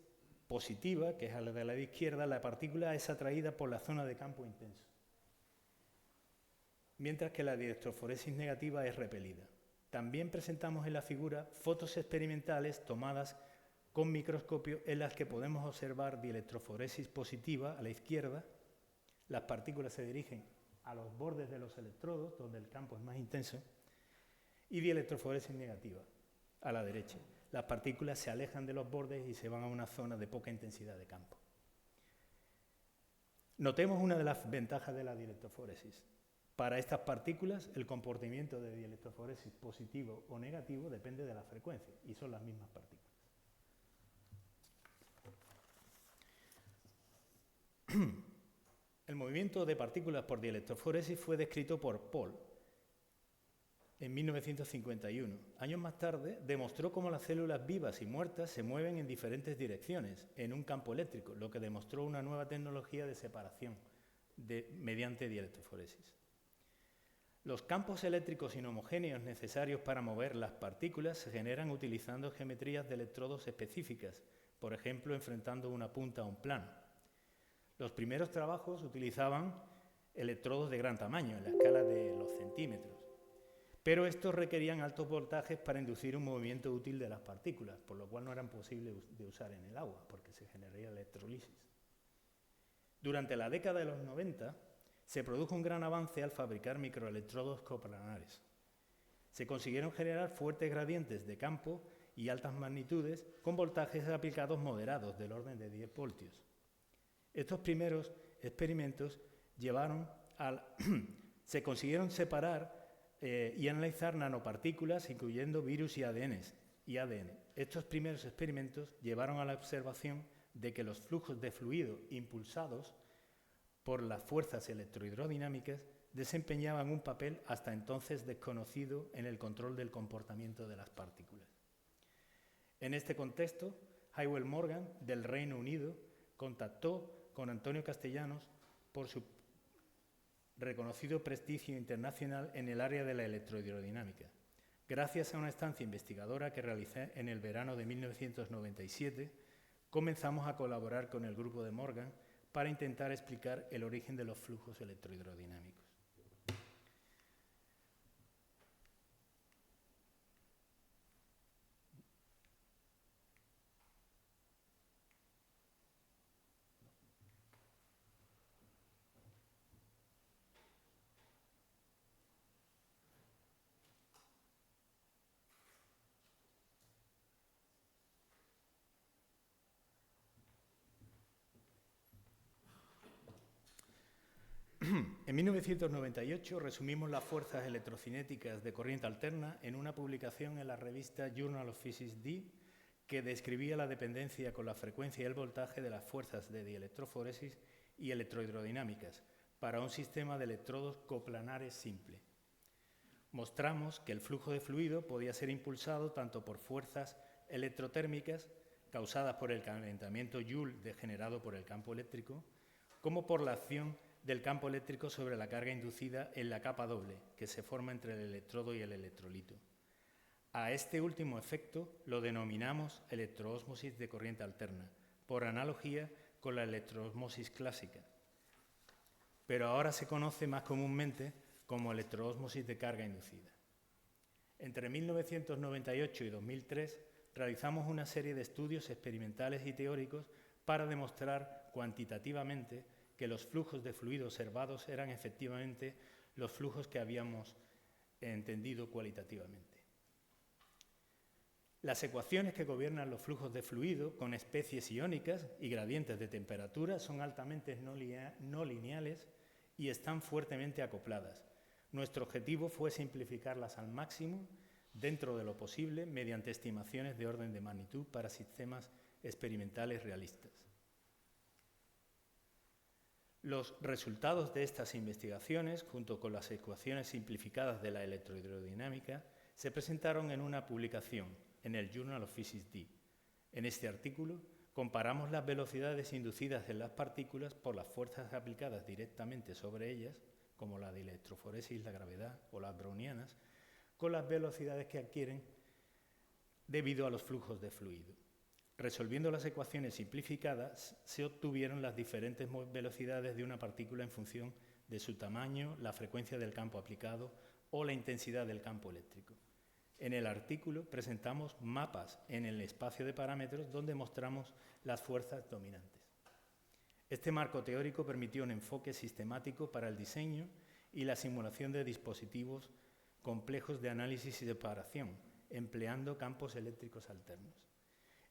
positiva, que es a la de la izquierda, la partícula es atraída por la zona de campo intenso, mientras que la dielectroforesis negativa es repelida. También presentamos en la figura fotos experimentales tomadas con microscopio en las que podemos observar dielectroforesis positiva a la izquierda. Las partículas se dirigen a los bordes de los electrodos, donde el campo es más intenso, y dielectroforesis negativa a la derecha. Las partículas se alejan de los bordes y se van a una zona de poca intensidad de campo. Notemos una de las ventajas de la dielectroforesis. Para estas partículas, el comportamiento de dielectroforesis positivo o negativo depende de la frecuencia, y son las mismas partículas. El movimiento de partículas por dielectroforesis fue descrito por Paul en 1951. Años más tarde, demostró cómo las células vivas y muertas se mueven en diferentes direcciones en un campo eléctrico, lo que demostró una nueva tecnología de separación mediante dielectroforesis. Los campos eléctricos inhomogéneos necesarios para mover las partículas se generan utilizando geometrías de electrodos específicas, por ejemplo, enfrentando una punta a un plano. Los primeros trabajos utilizaban electrodos de gran tamaño, en la escala de los centímetros, pero estos requerían altos voltajes para inducir un movimiento útil de las partículas, por lo cual no eran posibles de usar en el agua, porque se generaría electrolisis. Durante la década de los 90, se produjo un gran avance al fabricar microelectrodos coplanares. Se consiguieron generar fuertes gradientes de campo y altas magnitudes con voltajes aplicados moderados del orden de 10 voltios. Estos primeros experimentos se consiguieron separar y analizar nanopartículas, incluyendo virus y ADN. Estos primeros experimentos llevaron a la observación de que los flujos de fluido impulsados por las fuerzas electrohidrodinámicas desempeñaban un papel hasta entonces desconocido en el control del comportamiento de las partículas. En este contexto, Hywel Morgan, del Reino Unido, contactó con Antonio Castellanos por su reconocido prestigio internacional en el área de la electrohidrodinámica. Gracias a una estancia investigadora que realicé en el verano de 1997, comenzamos a colaborar con el grupo de Morgan para intentar explicar el origen de los flujos electrohidrodinámicos. En 1998 resumimos las fuerzas electrocinéticas de corriente alterna en una publicación en la revista Journal of Physics D, que describía la dependencia con la frecuencia y el voltaje de las fuerzas de dielectroforesis y electrohidrodinámicas para un sistema de electrodos coplanares simple. Mostramos que el flujo de fluido podía ser impulsado tanto por fuerzas electrotérmicas causadas por el calentamiento Joule generado por el campo eléctrico, como por la acción del campo eléctrico sobre la carga inducida en la capa doble que se forma entre el electrodo y el electrolito. A este último efecto lo denominamos electroósmosis de corriente alterna, por analogía con la electroósmosis clásica. pero ahora se conoce más comúnmente como electroósmosis de carga inducida. Entre 1998 y 2003 realizamos una serie de estudios experimentales y teóricos para demostrar cuantitativamente que los flujos de fluido observados eran efectivamente los flujos que habíamos entendido cualitativamente. Las ecuaciones que gobiernan los flujos de fluido con especies iónicas y gradientes de temperatura son altamente no lineales y están fuertemente acopladas. Nuestro objetivo fue simplificarlas al máximo dentro de lo posible mediante estimaciones de orden de magnitud para sistemas experimentales realistas. Los resultados de estas investigaciones, junto con las ecuaciones simplificadas de la electrohidrodinámica, se presentaron en una publicación en el Journal of Physics D. En este artículo comparamos las velocidades inducidas en las partículas por las fuerzas aplicadas directamente sobre ellas, como la de electroforesis, la gravedad o las brownianas, con las velocidades que adquieren debido a los flujos de fluido. Resolviendo las ecuaciones simplificadas, se obtuvieron las diferentes velocidades de una partícula en función de su tamaño, la frecuencia del campo aplicado o la intensidad del campo eléctrico. En el artículo presentamos mapas en el espacio de parámetros donde mostramos las fuerzas dominantes. Este marco teórico permitió un enfoque sistemático para el diseño y la simulación de dispositivos complejos de análisis y separación, empleando campos eléctricos alternos.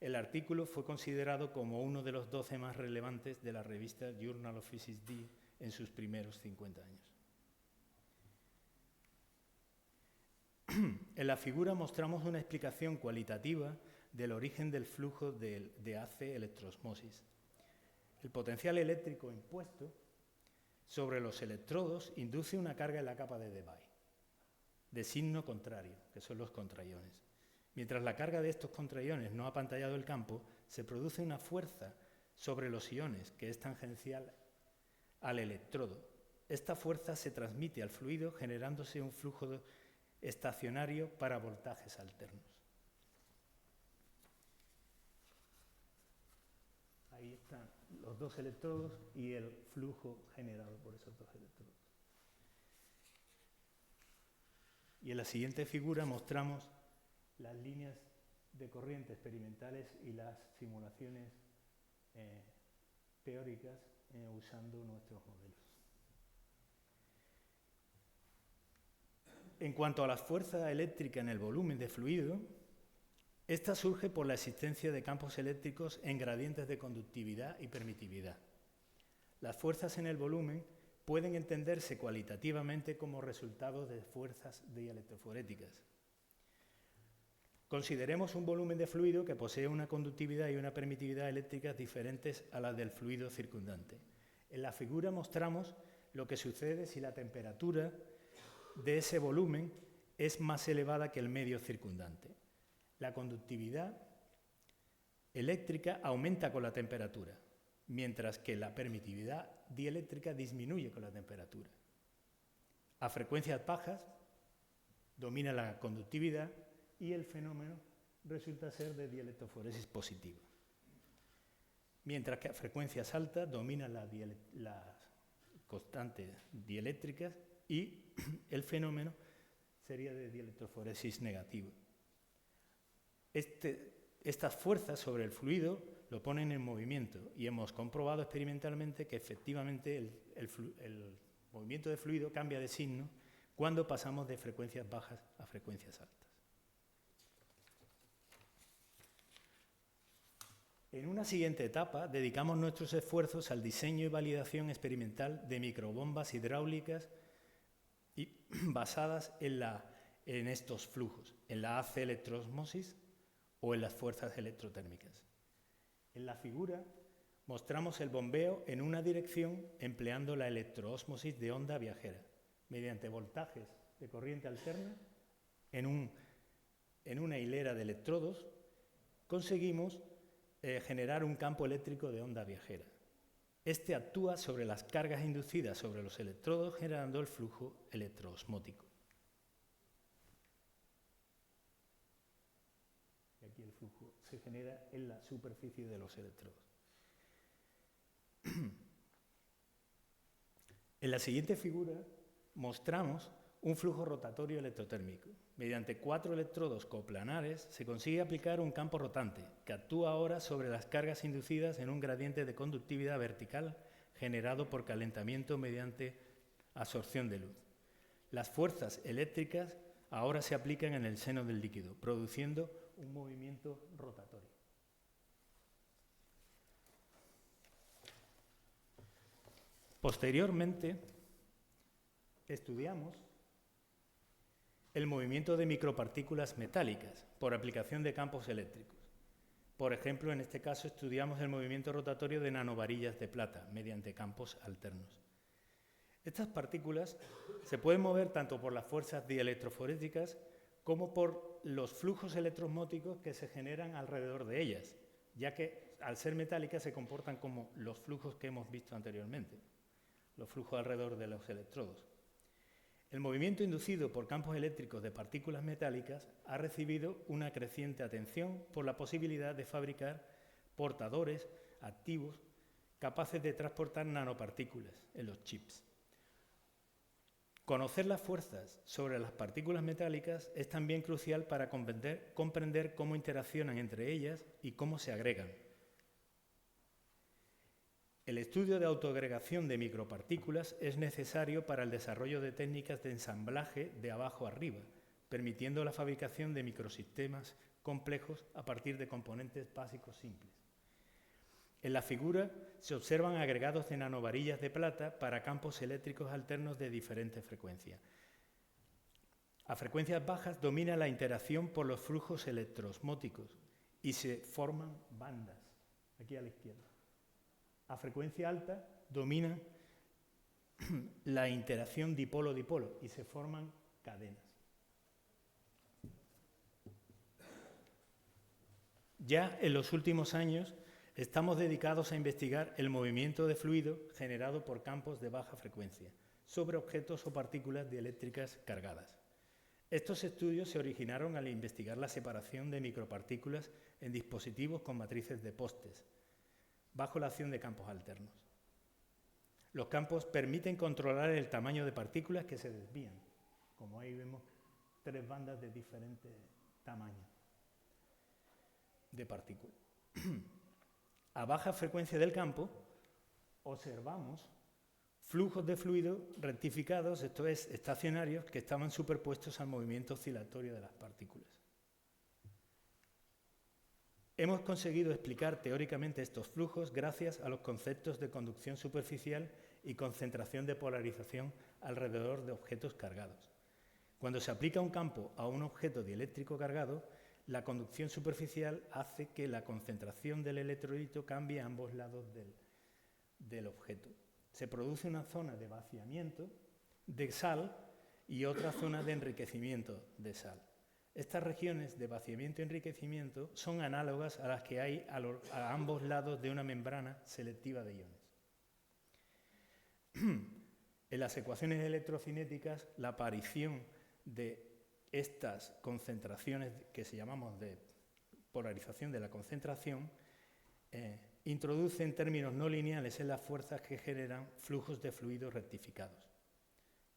El artículo fue considerado como uno de los 12 más relevantes de la revista Journal of Physics D en sus primeros 50 años. En la figura mostramos una explicación cualitativa del origen del flujo de AC electroosmosis. El potencial eléctrico impuesto sobre los electrodos induce una carga en la capa de Debye, de signo contrario, que son los contraiones. Mientras la carga de estos contraiones no ha apantallado el campo, se produce una fuerza sobre los iones que es tangencial al electrodo. Esta fuerza se transmite al fluido generándose un flujo estacionario para voltajes alternos. Ahí están los dos electrodos y el flujo generado por esos dos electrodos. Y en la siguiente figura mostramos las líneas de corriente experimentales y las simulaciones teóricas usando nuestros modelos. En cuanto a la fuerza eléctrica en el volumen de fluido, esta surge por la existencia de campos eléctricos en gradientes de conductividad y permitividad. Las fuerzas en el volumen pueden entenderse cualitativamente como resultado de fuerzas dielectroforéticas. Consideremos un volumen de fluido que posee una conductividad y una permitividad eléctricas diferentes a las del fluido circundante. En la figura mostramos lo que sucede si la temperatura de ese volumen es más elevada que el medio circundante. La conductividad eléctrica aumenta con la temperatura, mientras que la permitividad dieléctrica disminuye con la temperatura. A frecuencias bajas domina la conductividad y el fenómeno resulta ser de dielectroforesis positiva. Mientras que a frecuencias altas dominan las constantes dieléctricas y el fenómeno sería de dielectroforesis negativa. Estas fuerzas sobre el fluido lo ponen en movimiento y hemos comprobado experimentalmente que efectivamente el movimiento de fluido cambia de signo cuando pasamos de frecuencias bajas a frecuencias altas. En una siguiente etapa dedicamos nuestros esfuerzos al diseño y validación experimental de microbombas hidráulicas basadas en estos flujos, en la AC electroosmosis o en las fuerzas electrotérmicas. En la figura mostramos el bombeo en una dirección empleando la electroosmosis de onda viajera, mediante voltajes de corriente alterna en una hilera de electrodos conseguimos generar un campo eléctrico de onda viajera. Este actúa sobre las cargas inducidas sobre los electrodos generando el flujo electroosmótico. Y aquí el flujo se genera en la superficie de los electrodos. En la siguiente figura mostramos un flujo rotatorio electrotérmico. Mediante 4 electrodos coplanares se consigue aplicar un campo rotante que actúa ahora sobre las cargas inducidas en un gradiente de conductividad vertical generado por calentamiento mediante absorción de luz. Las fuerzas eléctricas ahora se aplican en el seno del líquido, produciendo un movimiento rotatorio. Posteriormente, estudiamos el movimiento de micropartículas metálicas por aplicación de campos eléctricos. Por ejemplo, en este caso estudiamos el movimiento rotatorio de nanovarillas de plata mediante campos alternos. Estas partículas se pueden mover tanto por las fuerzas dielectroforéticas como por los flujos electrosmóticos que se generan alrededor de ellas, ya que al ser metálicas se comportan como los flujos que hemos visto anteriormente, los flujos alrededor de los electrodos. El movimiento inducido por campos eléctricos de partículas metálicas ha recibido una creciente atención por la posibilidad de fabricar portadores activos capaces de transportar nanopartículas en los chips. Conocer las fuerzas sobre las partículas metálicas es también crucial para comprender cómo interaccionan entre ellas y cómo se agregan. El estudio de autoagregación de micropartículas es necesario para el desarrollo de técnicas de ensamblaje de abajo arriba, permitiendo la fabricación de microsistemas complejos a partir de componentes básicos simples. En la figura se observan agregados de nanovarillas de plata para campos eléctricos alternos de diferentes frecuencias. A frecuencias bajas domina la interacción por los flujos electroosmóticos y se forman bandas, aquí a la izquierda. A frecuencia alta domina la interacción dipolo-dipolo y se forman cadenas. Ya en los últimos años estamos dedicados a investigar el movimiento de fluido generado por campos de baja frecuencia sobre objetos o partículas dieléctricas cargadas. Estos estudios se originaron al investigar la separación de micropartículas en dispositivos con matrices de postes, bajo la acción de campos alternos. Los campos permiten controlar el tamaño de partículas que se desvían. Como ahí vemos, 3 bandas de diferentes tamaños de partículas. A baja frecuencia del campo, observamos flujos de fluido rectificados, esto es, estacionarios, que estaban superpuestos al movimiento oscilatorio de las partículas. Hemos conseguido explicar teóricamente estos flujos gracias a los conceptos de conducción superficial y concentración de polarización alrededor de objetos cargados. Cuando se aplica un campo a un objeto dieléctrico cargado, la conducción superficial hace que la concentración del electrolito cambie a ambos lados del objeto. Se produce una zona de vaciamiento de sal y otra zona de enriquecimiento de sal. Estas regiones de vaciamiento y enriquecimiento son análogas a las que hay a ambos lados de una membrana selectiva de iones. En las ecuaciones electrocinéticas, la aparición de estas concentraciones que se llamamos de polarización de la concentración introduce en términos no lineales en las fuerzas que generan flujos de fluidos rectificados.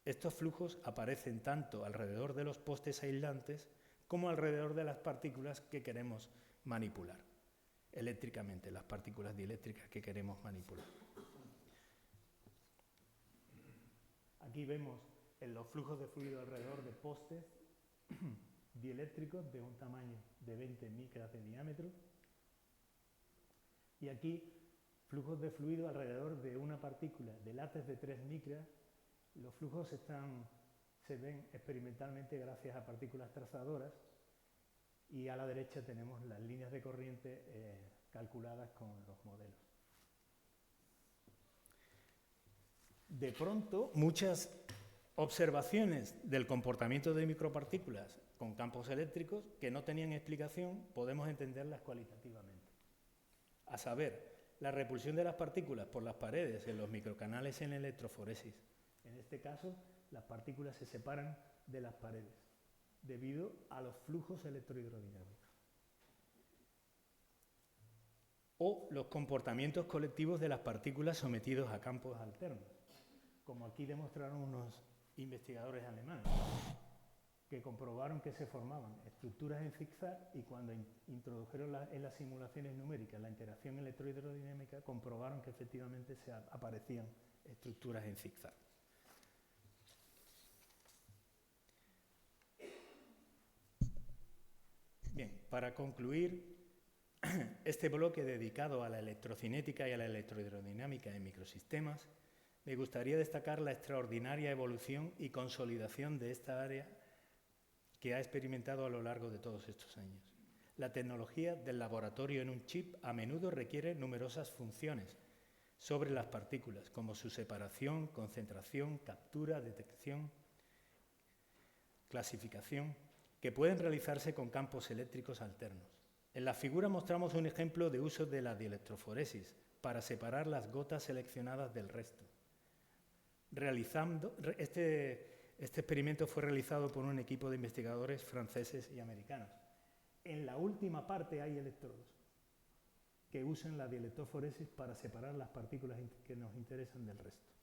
Estos flujos aparecen tanto alrededor de los postes aislantes como alrededor de las partículas que queremos manipular eléctricamente, las partículas dieléctricas que queremos manipular. Aquí vemos los flujos de fluido alrededor de postes dieléctricos de un tamaño de 20 micras de diámetro y aquí flujos de fluido alrededor de una partícula de látex de 3 micras. Los flujos se ven experimentalmente gracias a partículas trazadoras y a la derecha tenemos las líneas de corriente calculadas con los modelos. De pronto, muchas observaciones del comportamiento de micropartículas con campos eléctricos que no tenían explicación, podemos entenderlas cualitativamente. A saber, la repulsión de las partículas por las paredes en los microcanales en electroforesis. En este caso, las partículas se separan de las paredes debido a los flujos electrohidrodinámicos. O los comportamientos colectivos de las partículas sometidos a campos alternos. como aquí demostraron unos investigadores alemanes, que comprobaron que se formaban estructuras en zigzag y cuando introdujeron en las simulaciones numéricas la interacción electrohidrodinámica, comprobaron que efectivamente se aparecían estructuras en zigzag. Bien, para concluir este bloque dedicado a la electrocinética y a la electrohidrodinámica en microsistemas, me gustaría destacar la extraordinaria evolución y consolidación de esta área que ha experimentado a lo largo de todos estos años. La tecnología del laboratorio en un chip a menudo requiere numerosas funciones sobre las partículas, como su separación, concentración, captura, detección, clasificación, que pueden realizarse con campos eléctricos alternos. En la figura mostramos un ejemplo de uso de la dielectroforesis para separar las gotas seleccionadas del resto. Este experimento fue realizado por un equipo de investigadores franceses y americanos. En la última parte hay electrodos que usan la dielectroforesis para separar las partículas que nos interesan del resto.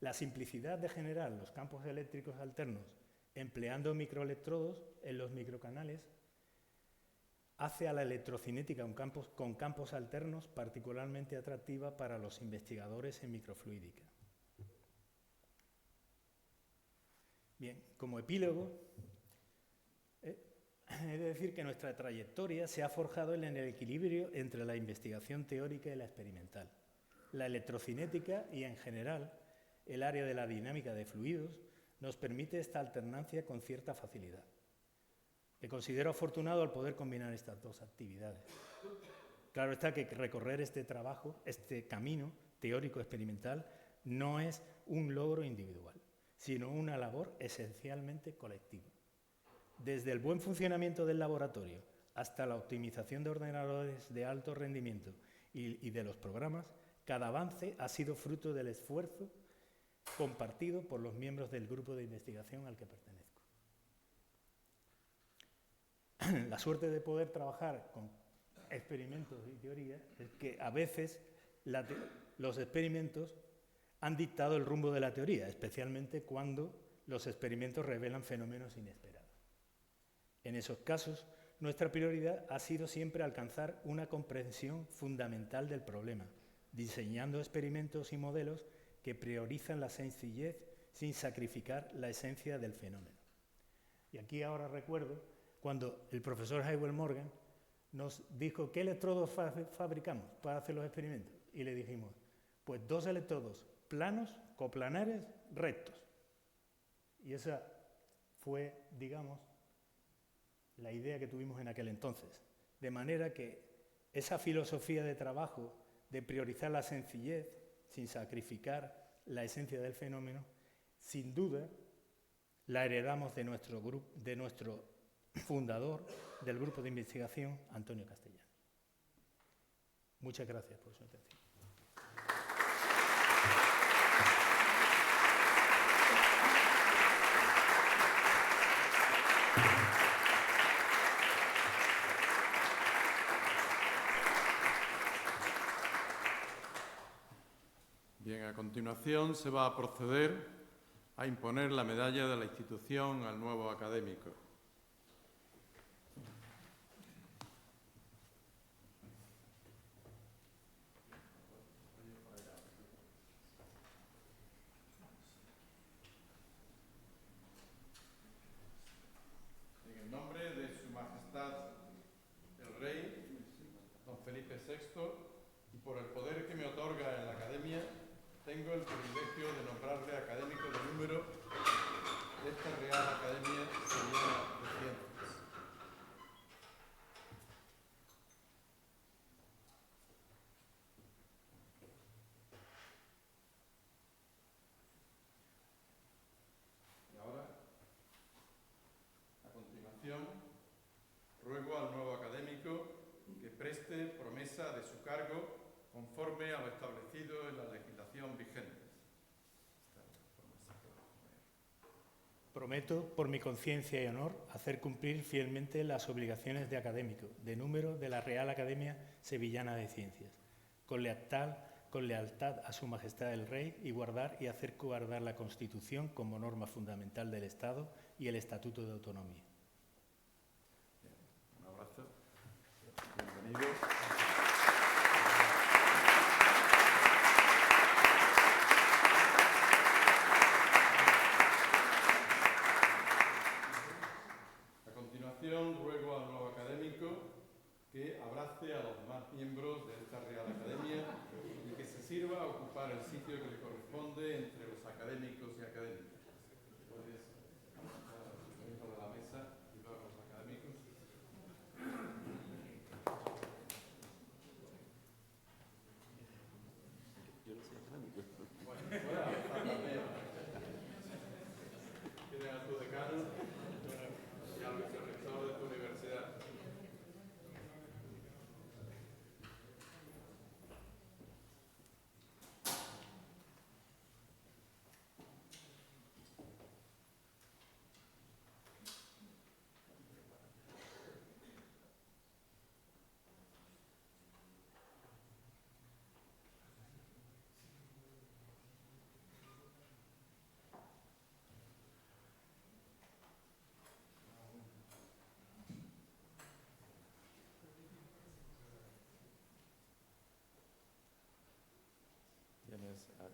La simplicidad de generar los campos eléctricos alternos empleando microelectrodos en los microcanales hace a la electrocinética con campos alternos particularmente atractiva para los investigadores en microfluídica. Bien, como epílogo, he de decir que nuestra trayectoria se ha forjado en el equilibrio entre la investigación teórica y la experimental. La electrocinética y, en general, el área de la dinámica de fluidos nos permite esta alternancia con cierta facilidad. Me considero afortunado al poder combinar estas dos actividades. Claro está que recorrer este trabajo, este camino teórico experimental, no es un logro individual, sino una labor esencialmente colectiva. Desde el buen funcionamiento del laboratorio hasta la optimización de ordenadores de alto rendimiento y de los programas, cada avance ha sido fruto del esfuerzo compartido por los miembros del grupo de investigación al que pertenezco. La suerte de poder trabajar con experimentos y teoría es que a veces los experimentos han dictado el rumbo de la teoría, especialmente cuando los experimentos revelan fenómenos inesperados. En esos casos, nuestra prioridad ha sido siempre alcanzar una comprensión fundamental del problema, diseñando experimentos y modelos que priorizan la sencillez sin sacrificar la esencia del fenómeno. Y aquí ahora recuerdo cuando el profesor Hywel Morgan nos dijo ¿qué electrodos fabricamos para hacer los experimentos? Y le dijimos, pues 2 electrodos planos, coplanares, rectos. Y esa fue, digamos, la idea que tuvimos en aquel entonces. De manera que esa filosofía de trabajo de priorizar la sencillez sin sacrificar la esencia del fenómeno, sin duda la heredamos de nuestro fundador del grupo de investigación, Antonio Castellano. Muchas gracias por su atención. Bien, a continuación se va a proceder a imponer la medalla de la institución al nuevo académico. En el nombre de Su Majestad el Rey, don Felipe VI, y por el poder que me otorga en la Academia, tengo el privilegio de nombrarle académico de número de esta Real Academia Sevillana de Ciencias. Y ahora, a continuación, ruego al nuevo académico que preste promesa de su cargo conforme a lo establecido en la legislación vigente. Prometo, por mi conciencia y honor, hacer cumplir fielmente las obligaciones de académico, de número de la Real Academia Sevillana de Ciencias, con lealtad a Su Majestad el Rey y guardar y hacer guardar la Constitución como norma fundamental del Estado y el Estatuto de Autonomía. Un abrazo. Bienvenido. A continuación, ruego al nuevo académico que abrace a los demás miembros de esta Real Academia y que se sirva a ocupar el sitio que le corresponde entre los académicos y académicas. Puedes dentro de la mesa y luego los académicos. Yo no soy académico. Bueno, puedes avanzar también. Tienes a tu decano y al vicerrector de tu universidad. Tienes a...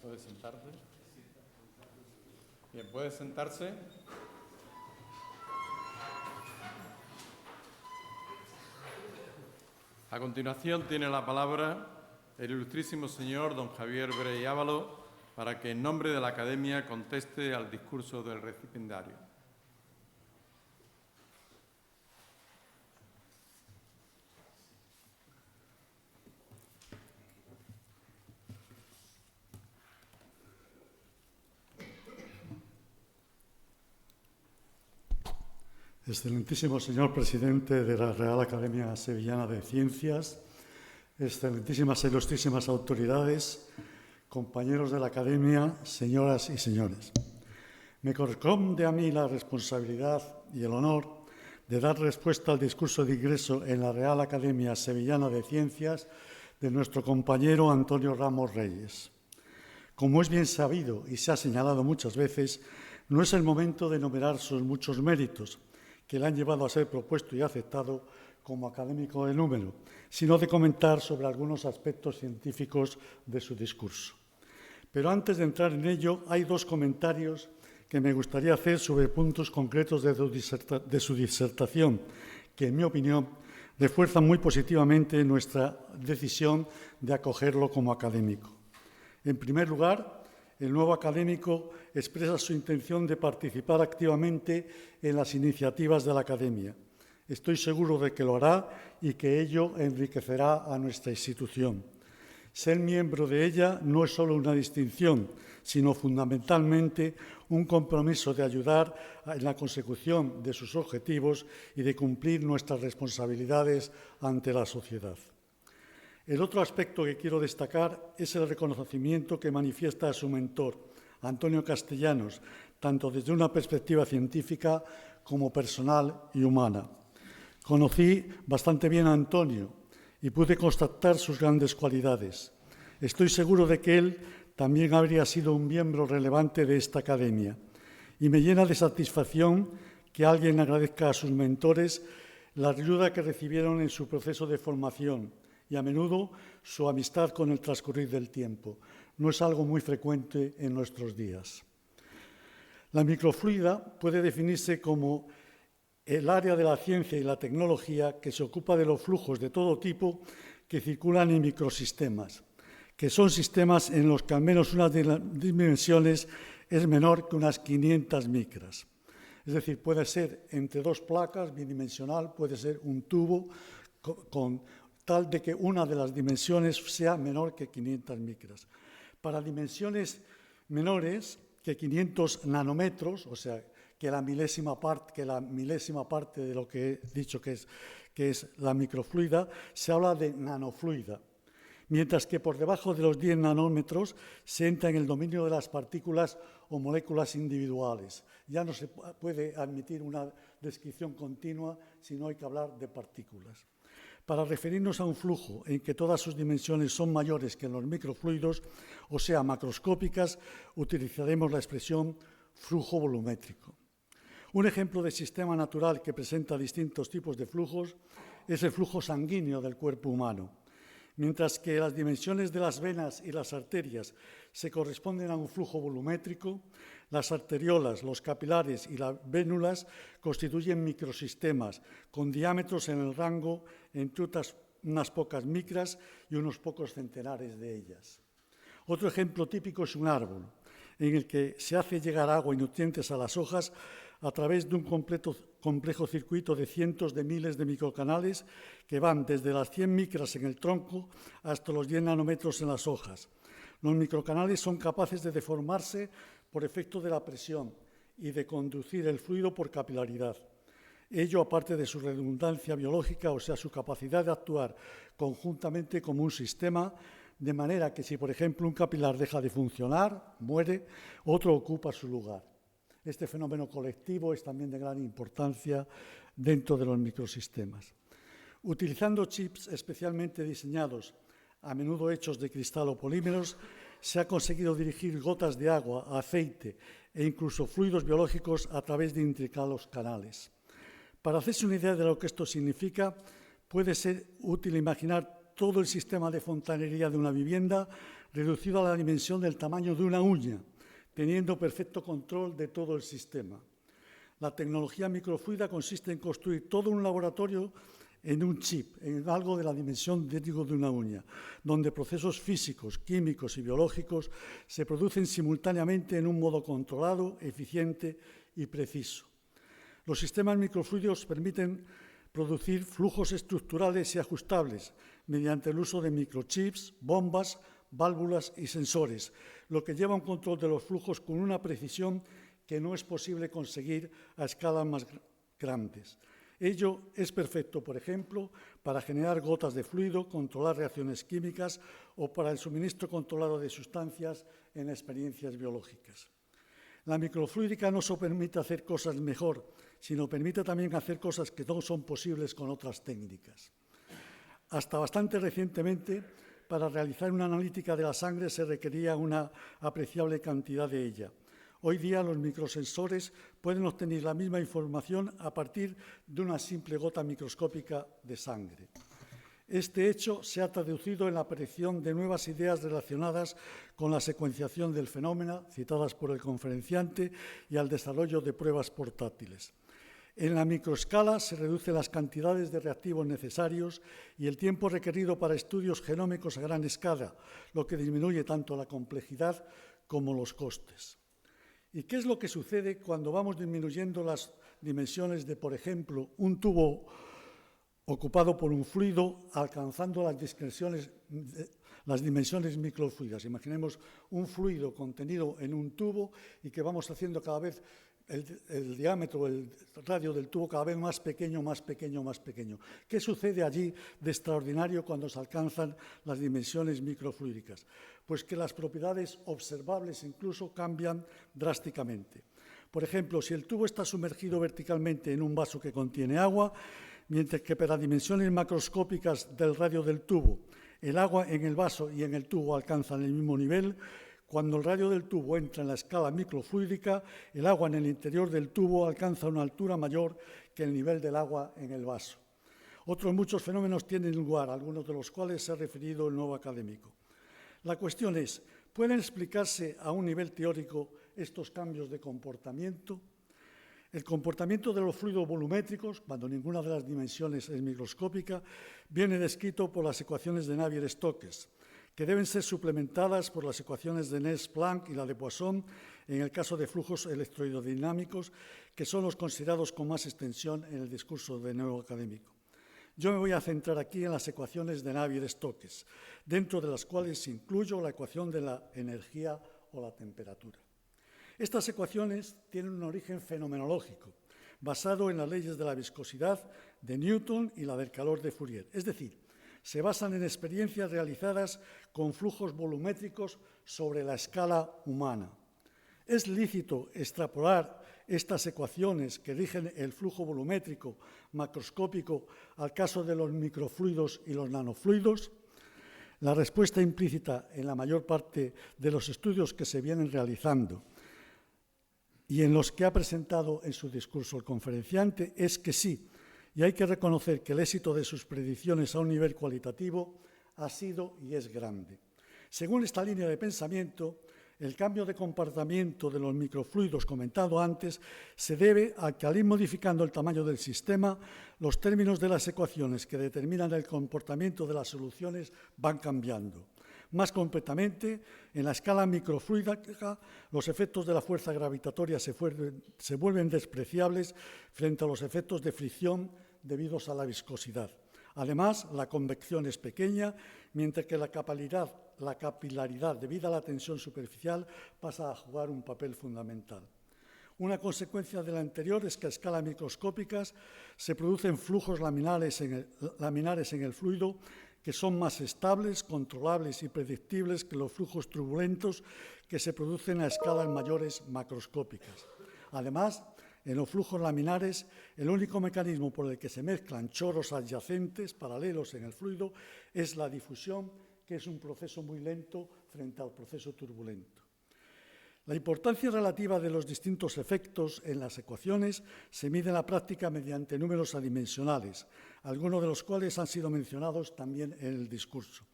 ¿Puede sentarse? Bien, ¿puede sentarse? A continuación tiene la palabra el ilustrísimo señor don Javier Brey Ávalo para que en nombre de la Academia conteste al discurso del recipiendario. Excelentísimo señor presidente de la Real Academia Sevillana de Ciencias, excelentísimas e ilustrísimas autoridades, compañeros de la Academia, señoras y señores. Me corresponde a mí la responsabilidad y el honor de dar respuesta al discurso de ingreso en la Real Academia Sevillana de Ciencias de nuestro compañero Antonio Ramos Reyes. Como es bien sabido y se ha señalado muchas veces, no es el momento de enumerar sus muchos méritos que le han llevado a ser propuesto y aceptado como académico de número, sino de comentar sobre algunos aspectos científicos de su discurso. Pero antes de entrar en ello, hay dos comentarios que me gustaría hacer sobre puntos concretos de su disertación, que, en mi opinión, refuerzan muy positivamente nuestra decisión de acogerlo como académico. En primer lugar, el nuevo académico expresa su intención de participar activamente en las iniciativas de la Academia. Estoy seguro de que lo hará y que ello enriquecerá a nuestra institución. Ser miembro de ella no es solo una distinción, sino fundamentalmente un compromiso de ayudar en la consecución de sus objetivos y de cumplir nuestras responsabilidades ante la sociedad. El otro aspecto que quiero destacar es el reconocimiento que manifiesta a su mentor, Antonio Castellanos, tanto desde una perspectiva científica como personal y humana. Conocí bastante bien a Antonio y pude constatar sus grandes cualidades. Estoy seguro de que él también habría sido un miembro relevante de esta academia y me llena de satisfacción que alguien agradezca a sus mentores la ayuda que recibieron en su proceso de formación y a menudo su amistad con el transcurrir del tiempo. No es algo muy frecuente en nuestros días. La microfluida puede definirse como el área de la ciencia y la tecnología que se ocupa de los flujos de todo tipo que circulan en microsistemas, que son sistemas en los que al menos una de las dimensiones es menor que unas 500 micras. Es decir, puede ser entre dos placas, bidimensional, puede ser un tubo con tal de que una de las dimensiones sea menor que 500 micras. Para dimensiones menores que 500 nanómetros, o sea, que la milésima parte de lo que he dicho que es la microfluida, se habla de nanofluida, mientras que por debajo de los 10 nanómetros se entra en el dominio de las partículas o moléculas individuales. Ya no se puede admitir una descripción continua, sino hay que hablar de partículas. Para referirnos a un flujo en que todas sus dimensiones son mayores que en los microfluidos, o sea, macroscópicas, utilizaremos la expresión flujo volumétrico. Un ejemplo de sistema natural que presenta distintos tipos de flujos es el flujo sanguíneo del cuerpo humano. Mientras que las dimensiones de las venas y las arterias se corresponden a un flujo volumétrico, las arteriolas, los capilares y las vénulas constituyen microsistemas con diámetros en el rango entre unas pocas micras y unos pocos centenares de ellas. Otro ejemplo típico es un árbol, en el que se hace llegar agua y nutrientes a las hojas a través de un complejo circuito de cientos de miles de microcanales que van desde las 100 micras en el tronco hasta los 10 nanómetros en las hojas. Los microcanales son capaces de deformarse por efecto de la presión y de conducir el fluido por capilaridad. Ello aparte de su redundancia biológica, o sea, su capacidad de actuar conjuntamente como un sistema, de manera que si, por ejemplo, un capilar deja de funcionar, muere, otro ocupa su lugar. Este fenómeno colectivo es también de gran importancia dentro de los microsistemas. Utilizando chips especialmente diseñados, a menudo hechos de cristal o polímeros, se ha conseguido dirigir gotas de agua, aceite e incluso fluidos biológicos a través de intricados canales. Para hacerse una idea de lo que esto significa, puede ser útil imaginar todo el sistema de fontanería de una vivienda reducido a la dimensión del tamaño de una uña, teniendo perfecto control de todo el sistema. La tecnología microfluida consiste en construir todo un laboratorio en un chip, en algo de la dimensión de una uña, donde procesos físicos, químicos y biológicos se producen simultáneamente en un modo controlado, eficiente y preciso. Los sistemas microfluidos permiten producir flujos estructurales y ajustables mediante el uso de microchips, bombas, válvulas y sensores, lo que lleva a un control de los flujos con una precisión que no es posible conseguir a escalas más grandes. Ello es perfecto, por ejemplo, para generar gotas de fluido, controlar reacciones químicas o para el suministro controlado de sustancias en experiencias biológicas. La microfluídica no solo permite hacer cosas mejor, sino permite también hacer cosas que no son posibles con otras técnicas. Hasta bastante recientemente, para realizar una analítica de la sangre se requería una apreciable cantidad de ella. Hoy día los microsensores pueden obtener la misma información a partir de una simple gota microscópica de sangre. Este hecho se ha traducido en la aparición de nuevas ideas relacionadas con la secuenciación del fenómeno, citadas por el conferenciante, y al desarrollo de pruebas portátiles. En la microescala se reducen las cantidades de reactivos necesarios y el tiempo requerido para estudios genómicos a gran escala, lo que disminuye tanto la complejidad como los costes. ¿Y qué es lo que sucede cuando vamos disminuyendo las dimensiones de, por ejemplo, un tubo ocupado por un fluido, alcanzando las dimensiones microfluidas? Imaginemos un fluido contenido en un tubo y que vamos haciendo cada vez el diámetro, el radio del tubo cada vez más pequeño, más pequeño, más pequeño. ¿Qué sucede allí de extraordinario cuando se alcanzan las dimensiones microfluídicas? Pues que las propiedades observables incluso cambian drásticamente. Por ejemplo, si el tubo está sumergido verticalmente en un vaso que contiene agua, mientras que para dimensiones macroscópicas del radio del tubo, el agua en el vaso y en el tubo alcanzan el mismo nivel, cuando el radio del tubo entra en la escala microfluídica, el agua en el interior del tubo alcanza una altura mayor que el nivel del agua en el vaso. Otros muchos fenómenos tienen lugar, algunos de los cuales se ha referido el nuevo académico. La cuestión es, ¿pueden explicarse a un nivel teórico estos cambios de comportamiento? El comportamiento de los fluidos volumétricos, cuando ninguna de las dimensiones es microscópica, viene descrito por las ecuaciones de Navier-Stokes, que deben ser suplementadas por las ecuaciones de Nernst-Planck y la de Poisson en el caso de flujos electrohidrodinámicos, que son los considerados con más extensión en el discurso del nuevo académico. Yo me voy a centrar aquí en las ecuaciones de Navier-Stokes, dentro de las cuales incluyo la ecuación de la energía o la temperatura. Estas ecuaciones tienen un origen fenomenológico, basado en las leyes de la viscosidad de Newton y la del calor de Fourier. Es decir, se basan en experiencias realizadas con flujos volumétricos sobre la escala humana. Es lícito extrapolar estas ecuaciones que rigen el flujo volumétrico macroscópico al caso de los microfluidos y los nanofluidos. La respuesta implícita en la mayor parte de los estudios que se vienen realizando y en los que ha presentado en su discurso el conferenciante es que sí, y hay que reconocer que el éxito de sus predicciones a un nivel cualitativo ha sido y es grande. Según esta línea de pensamiento, el cambio de comportamiento de los microfluidos comentado antes se debe a que al ir modificando el tamaño del sistema, los términos de las ecuaciones que determinan el comportamiento de las soluciones van cambiando. Más concretamente, en la escala microfluídica, los efectos de la fuerza gravitatoria se vuelven despreciables frente a los efectos de fricción debidos a la viscosidad. Además, la convección es pequeña, mientras que la capilaridad debida a la tensión superficial pasa a jugar un papel fundamental. Una consecuencia de la anterior es que a escala microscópica se producen flujos laminares en el fluido que son más estables, controlables y predictibles que los flujos turbulentos que se producen a escalas mayores macroscópicas. Además, en los flujos laminares, el único mecanismo por el que se mezclan chorros adyacentes, paralelos en el fluido, es la difusión, que es un proceso muy lento frente al proceso turbulento. La importancia relativa de los distintos efectos en las ecuaciones se mide en la práctica mediante números adimensionales, algunos de los cuales han sido mencionados también en el discurso.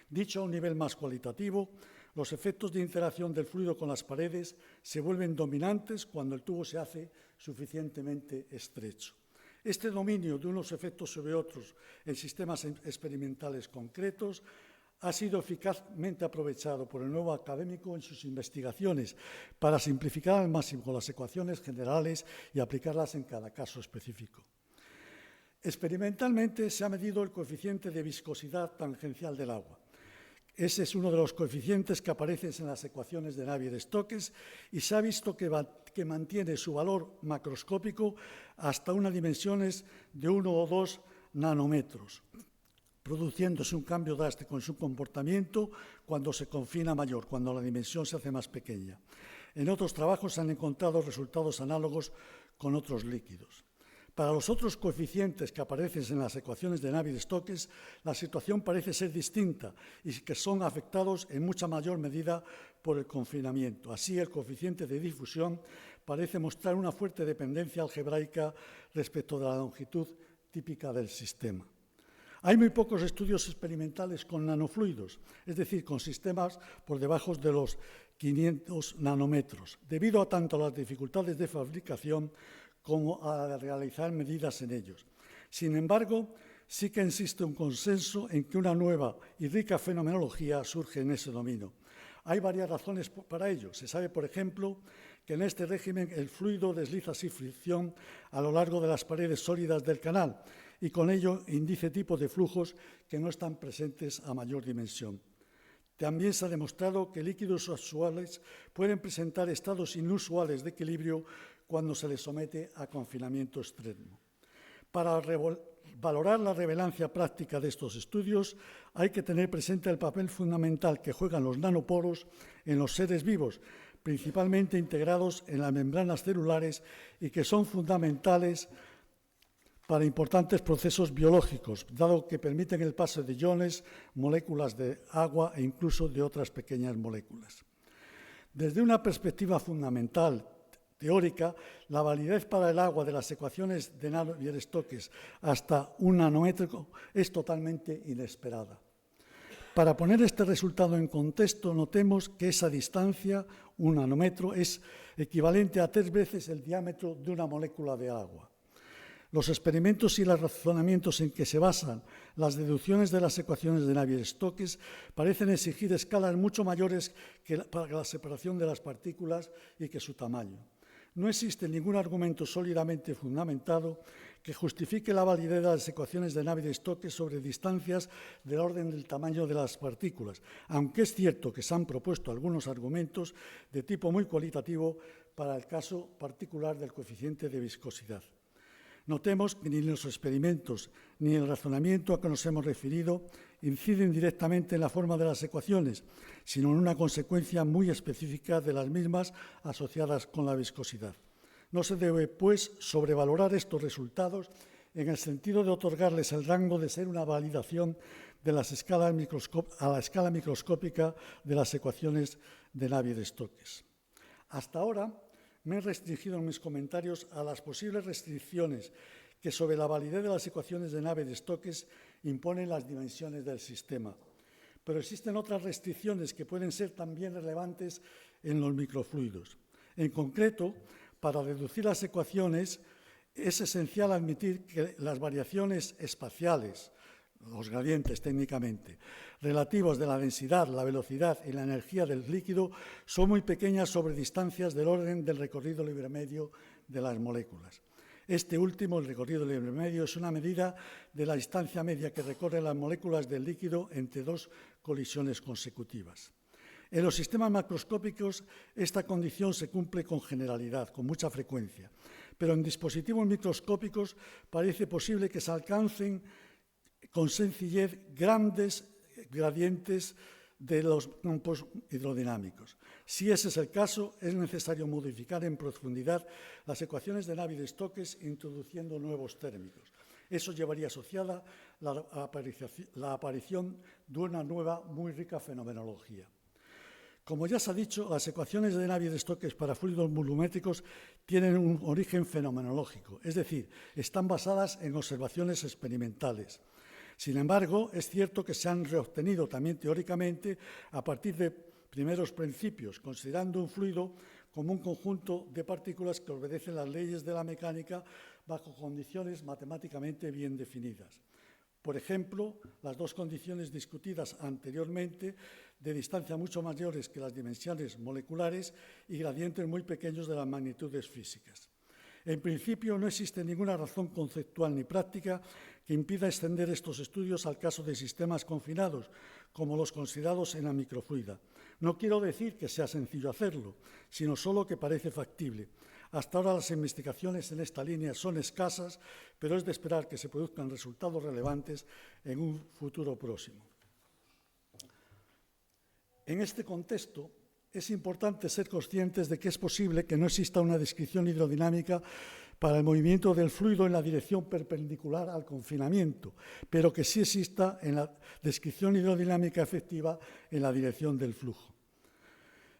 Dicho a un nivel más cualitativo, los efectos de interacción del fluido con las paredes se vuelven dominantes cuando el tubo se hace suficientemente estrecho. Este dominio de unos efectos sobre otros en sistemas experimentales concretos ha sido eficazmente aprovechado por el nuevo académico en sus investigaciones para simplificar al máximo las ecuaciones generales y aplicarlas en cada caso específico. Experimentalmente se ha medido el coeficiente de viscosidad tangencial del agua. Ese es uno de los coeficientes que aparecen en las ecuaciones de Navier-Stokes y se ha visto que mantiene su valor macroscópico hasta unas dimensiones de 1 o 2 nanómetros, produciéndose un cambio drástico en su comportamiento cuando se confina mayor, cuando la dimensión se hace más pequeña. En otros trabajos se han encontrado resultados análogos con otros líquidos. Para los otros coeficientes que aparecen en las ecuaciones de Navier-Stokes, la situación parece ser distinta y que son afectados en mucha mayor medida por el confinamiento. Así, el coeficiente de difusión parece mostrar una fuerte dependencia algebraica respecto de la longitud típica del sistema. Hay muy pocos estudios experimentales con nanofluidos, es decir, con sistemas por debajo de los 500 nanómetros, debido a tanto a las dificultades de fabricación como a realizar medidas en ellos. Sin embargo, sí que existe un consenso en que una nueva y rica fenomenología surge en ese dominio. Hay varias razones para ello. Se sabe, por ejemplo, que en este régimen el fluido desliza sin fricción a lo largo de las paredes sólidas del canal y con ello indice tipos de flujos que no están presentes a mayor dimensión. También se ha demostrado que líquidos usuales pueden presentar estados inusuales de equilibrio cuando se les somete a confinamiento extremo. Para valorar la relevancia práctica de estos estudios, hay que tener presente el papel fundamental que juegan los nanoporos en los seres vivos, principalmente integrados en las membranas celulares y que son fundamentales para importantes procesos biológicos, dado que permiten el paso de iones, moléculas de agua e incluso de otras pequeñas moléculas. Desde una perspectiva fundamental teórica, la validez para el agua de las ecuaciones de Navier-Stokes hasta un nanómetro es totalmente inesperada. Para poner este resultado en contexto, notemos que esa distancia, un nanómetro, es equivalente a 3 veces el diámetro de una molécula de agua. Los experimentos y los razonamientos en que se basan las deducciones de las ecuaciones de Navier-Stokes parecen exigir escalas mucho mayores para la separación de las partículas y que su tamaño. No existe ningún argumento sólidamente fundamentado que justifique la validez de las ecuaciones de Navier-Stokes sobre distancias del orden del tamaño de las partículas, aunque es cierto que se han propuesto algunos argumentos de tipo muy cualitativo para el caso particular del coeficiente de viscosidad. Notemos que ni los experimentos ni el razonamiento a que nos hemos referido inciden directamente en la forma de las ecuaciones, sino en una consecuencia muy específica de las mismas asociadas con la viscosidad. No se debe, pues, sobrevalorar estos resultados en el sentido de otorgarles el rango de ser una validación de a la escala microscópica de las ecuaciones de Navier-Stokes. Hasta ahora me he restringido en mis comentarios a las posibles restricciones que sobre la validez de las ecuaciones de Navier-Stokes imponen las dimensiones del sistema. Pero existen otras restricciones que pueden ser también relevantes en los microfluidos. En concreto, para deducir las ecuaciones es esencial admitir que las variaciones espaciales, los gradientes técnicamente, relativos de la densidad, la velocidad y la energía del líquido son muy pequeñas sobre distancias del orden del recorrido libre medio de las moléculas. Este último, el recorrido libre medio, es una medida de la distancia media que recorren las moléculas del líquido entre dos colisiones consecutivas. En los sistemas macroscópicos esta condición se cumple con generalidad, con mucha frecuencia, pero en dispositivos microscópicos parece posible que se alcancen con sencillez grandes gradientes de los campos hidrodinámicos. Si ese es el caso, es necesario modificar en profundidad las ecuaciones de Navier-Stokes introduciendo nuevos térmicos. Eso llevaría asociada la aparición de una nueva, muy rica fenomenología. Como ya se ha dicho, las ecuaciones de Navier-Stokes para fluidos volumétricos tienen un origen fenomenológico, es decir, están basadas en observaciones experimentales. Sin embargo, es cierto que se han reobtenido también teóricamente a partir de primeros principios, considerando un fluido como un conjunto de partículas que obedecen las leyes de la mecánica bajo condiciones matemáticamente bien definidas. Por ejemplo, las dos condiciones discutidas anteriormente de distancia mucho mayores que las dimensiones moleculares y gradientes muy pequeños de las magnitudes físicas. En principio, no existe ninguna razón conceptual ni práctica que impida extender estos estudios al caso de sistemas confinados, como los considerados en la microfluida. No quiero decir que sea sencillo hacerlo, sino solo que parece factible. Hasta ahora las investigaciones en esta línea son escasas, pero es de esperar que se produzcan resultados relevantes en un futuro próximo. En este contexto, es importante ser conscientes de que es posible que no exista una descripción hidrodinámica para el movimiento del fluido en la dirección perpendicular al confinamiento, pero que sí exista en la descripción hidrodinámica efectiva en la dirección del flujo.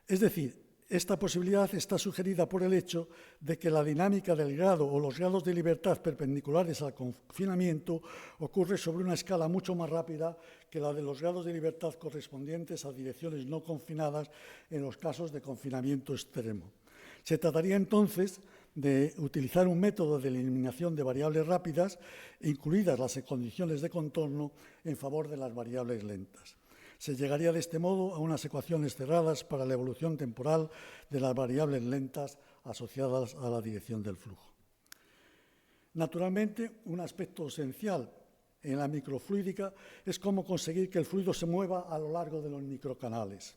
Es decir, esta posibilidad está sugerida por el hecho de que la dinámica del grado o los grados de libertad perpendiculares al confinamiento ocurre sobre una escala mucho más rápida que la de los grados de libertad correspondientes a direcciones no confinadas en los casos de confinamiento extremo. Se trataría entonces de utilizar un método de eliminación de variables rápidas, incluidas las condiciones de contorno, en favor de las variables lentas. Se llegaría de este modo a unas ecuaciones cerradas para la evolución temporal de las variables lentas asociadas a la dirección del flujo. Naturalmente, un aspecto esencial en la microfluídica es cómo conseguir que el fluido se mueva a lo largo de los microcanales.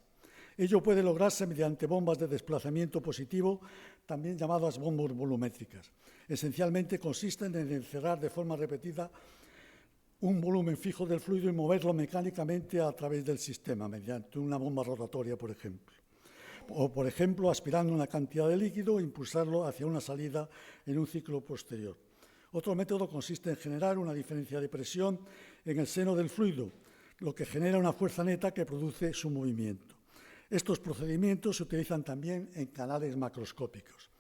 Ello puede lograrse mediante bombas de desplazamiento positivo, también llamadas bombas volumétricas. Esencialmente consisten en encerrar de forma repetida un volumen fijo del fluido y moverlo mecánicamente a través del sistema, mediante una bomba rotatoria, por ejemplo. O, por ejemplo, aspirando una cantidad de líquido e impulsarlo hacia una salida en un ciclo posterior. Otro método consiste en generar una diferencia de presión en el seno del fluido, lo que genera una fuerza neta que produce su movimiento. Estos procedimientos se utilizan también en canales macroscópicos.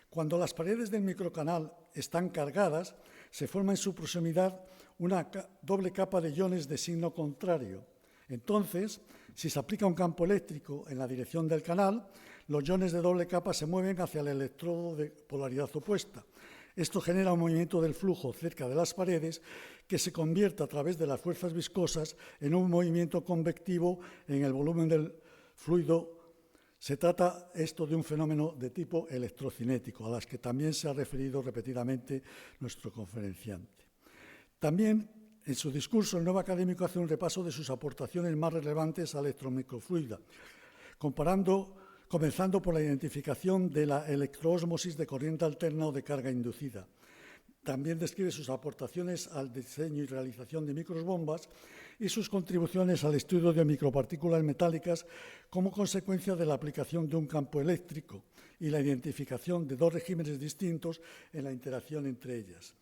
Cuando las paredes del microcanal están cargadas, se forma en su proximidad una doble capa de iones de signo contrario. Entonces, si se aplica un campo eléctrico en la dirección del canal, los iones de doble capa se mueven hacia el electrodo de polaridad opuesta. Esto genera un movimiento del flujo cerca de las paredes que se convierte a través de las fuerzas viscosas en un movimiento convectivo en el volumen del fluido Se trata esto de un fenómeno de tipo electrocinético, a las que también se ha referido repetidamente nuestro conferenciante. También, en su discurso, el nuevo académico hace un repaso de sus aportaciones más relevantes a la electromicrofluida, comenzando por la identificación de la electroósmosis de corriente alterna o de carga inducida. También describe sus aportaciones al diseño y realización de microbombas y sus contribuciones al estudio de micropartículas metálicas como consecuencia de la aplicación de un campo eléctrico y la identificación de dos regímenes distintos en la interacción entre ellas.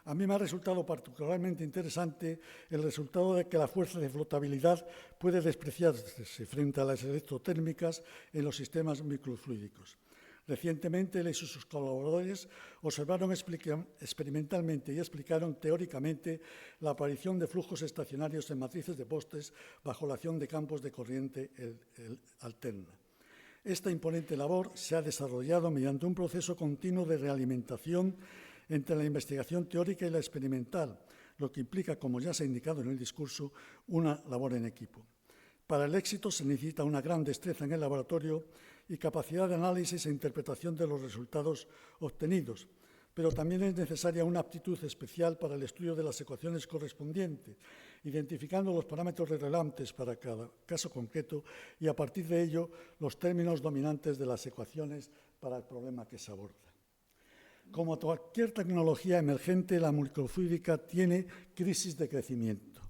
A mí me ha resultado particularmente interesante el resultado de que la fuerza de flotabilidad puede despreciarse frente a las electrotérmicas en los sistemas microfluídicos. Recientemente, él y sus colaboradores observaron experimentalmente y explicaron teóricamente la aparición de flujos estacionarios en matrices de postes bajo la acción de campos de corriente alterna. Esta imponente labor se ha desarrollado mediante un proceso continuo de realimentación entre la investigación teórica y la experimental, lo que implica, como ya se ha indicado en el discurso, una labor en equipo. Para el éxito se necesita una gran destreza en el laboratorio y capacidad de análisis e interpretación de los resultados obtenidos, pero también es necesaria una aptitud especial para el estudio de las ecuaciones correspondientes, identificando los parámetros relevantes para cada caso concreto y, a partir de ello, los términos dominantes de las ecuaciones para el problema que se aborda. Como cualquier tecnología emergente, la microfluídica tiene crisis de crecimiento.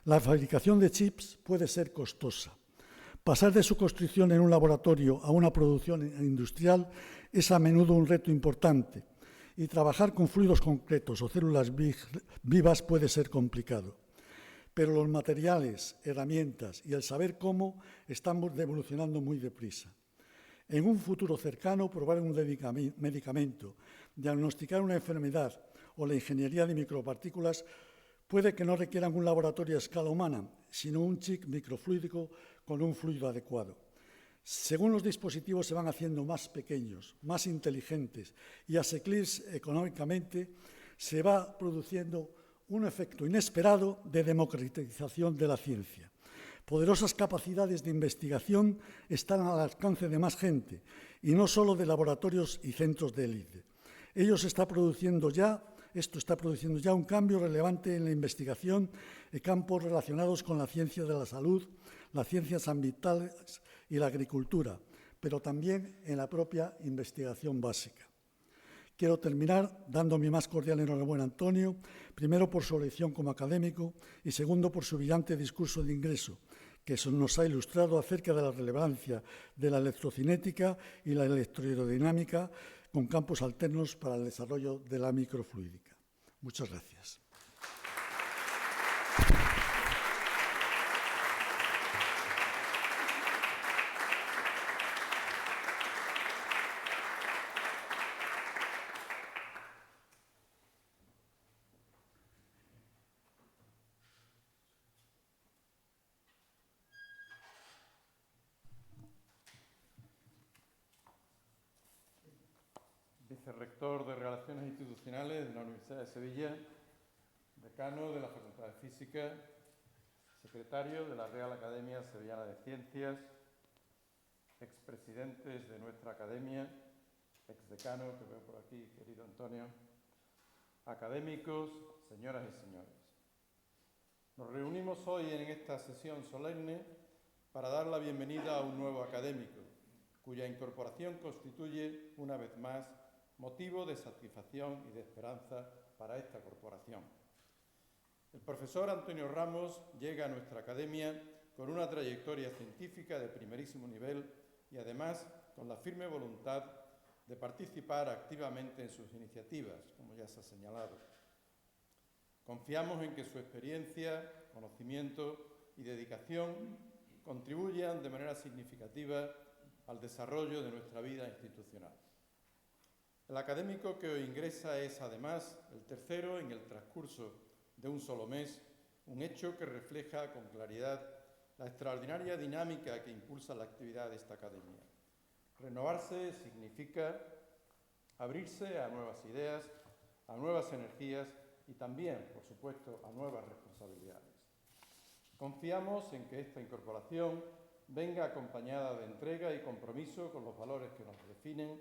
La fabricación de chips puede ser costosa. Pasar de su construcción en un laboratorio a una producción industrial es a menudo un reto importante, y trabajar con fluidos concretos o células vivas puede ser complicado. Pero los materiales, herramientas y el saber cómo están evolucionando muy deprisa. En un futuro cercano, probar un medicamento, diagnosticar una enfermedad o la ingeniería de micropartículas puede que no requieran un laboratorio a escala humana, sino un chip microfluídico con un fluido adecuado. Según los dispositivos se van haciendo más pequeños, más inteligentes y asequibles económicamente, se va produciendo un efecto inesperado de democratización de la ciencia. Poderosas capacidades de investigación están al alcance de más gente, y no solo de laboratorios y centros de élite. Esto está produciendo ya un cambio relevante en la investigación en campos relacionados con la ciencia de la salud, las ciencias ambientales y la agricultura, pero también en la propia investigación básica. Quiero terminar dando mi más cordial enhorabuena a Antonio, primero por su elección como académico y segundo por su brillante discurso de ingreso, que nos ha ilustrado acerca de la relevancia de la electrocinética y la electroaerodinámica con campos alternos para el desarrollo de la microfluídica. Muchas gracias. Vicerrector de Relaciones Institucionales de la Universidad de Sevilla, decano de la Facultad de Física, secretario de la Real Academia Sevillana de Ciencias, expresidentes de nuestra academia, exdecano, que veo por aquí, querido Antonio, académicos, señoras y señores. Nos reunimos hoy en esta sesión solemne para dar la bienvenida a un nuevo académico, cuya incorporación constituye, una vez más, motivo de satisfacción y de esperanza para esta corporación. El profesor Antonio Ramos llega a nuestra academia con una trayectoria científica de primerísimo nivel y además con la firme voluntad de participar activamente en sus iniciativas, como ya se ha señalado. Confiamos en que su experiencia, conocimiento y dedicación contribuyan de manera significativa al desarrollo de nuestra vida institucional. El académico que hoy ingresa es, además, el tercero en el transcurso de un solo mes, un hecho que refleja con claridad la extraordinaria dinámica que impulsa la actividad de esta academia. Renovarse significa abrirse a nuevas ideas, a nuevas energías y también, por supuesto, a nuevas responsabilidades. Confiamos en que esta incorporación venga acompañada de entrega y compromiso con los valores que nos definen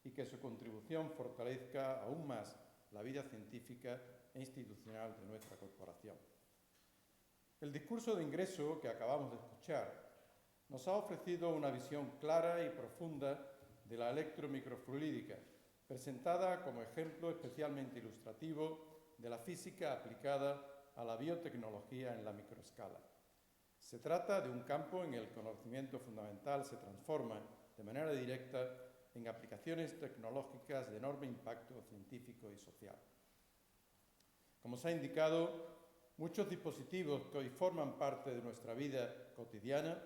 y que su contribución fortalezca aún más la vida científica e institucional de nuestra corporación. El discurso de ingreso que acabamos de escuchar nos ha ofrecido una visión clara y profunda de la electromicrofluídica, presentada como ejemplo especialmente ilustrativo de la física aplicada a la biotecnología en la microescala. Se trata de un campo en el que el conocimiento fundamental se transforma de manera directa en aplicaciones tecnológicas de enorme impacto científico y social. Como se ha indicado, muchos dispositivos que hoy forman parte de nuestra vida cotidiana,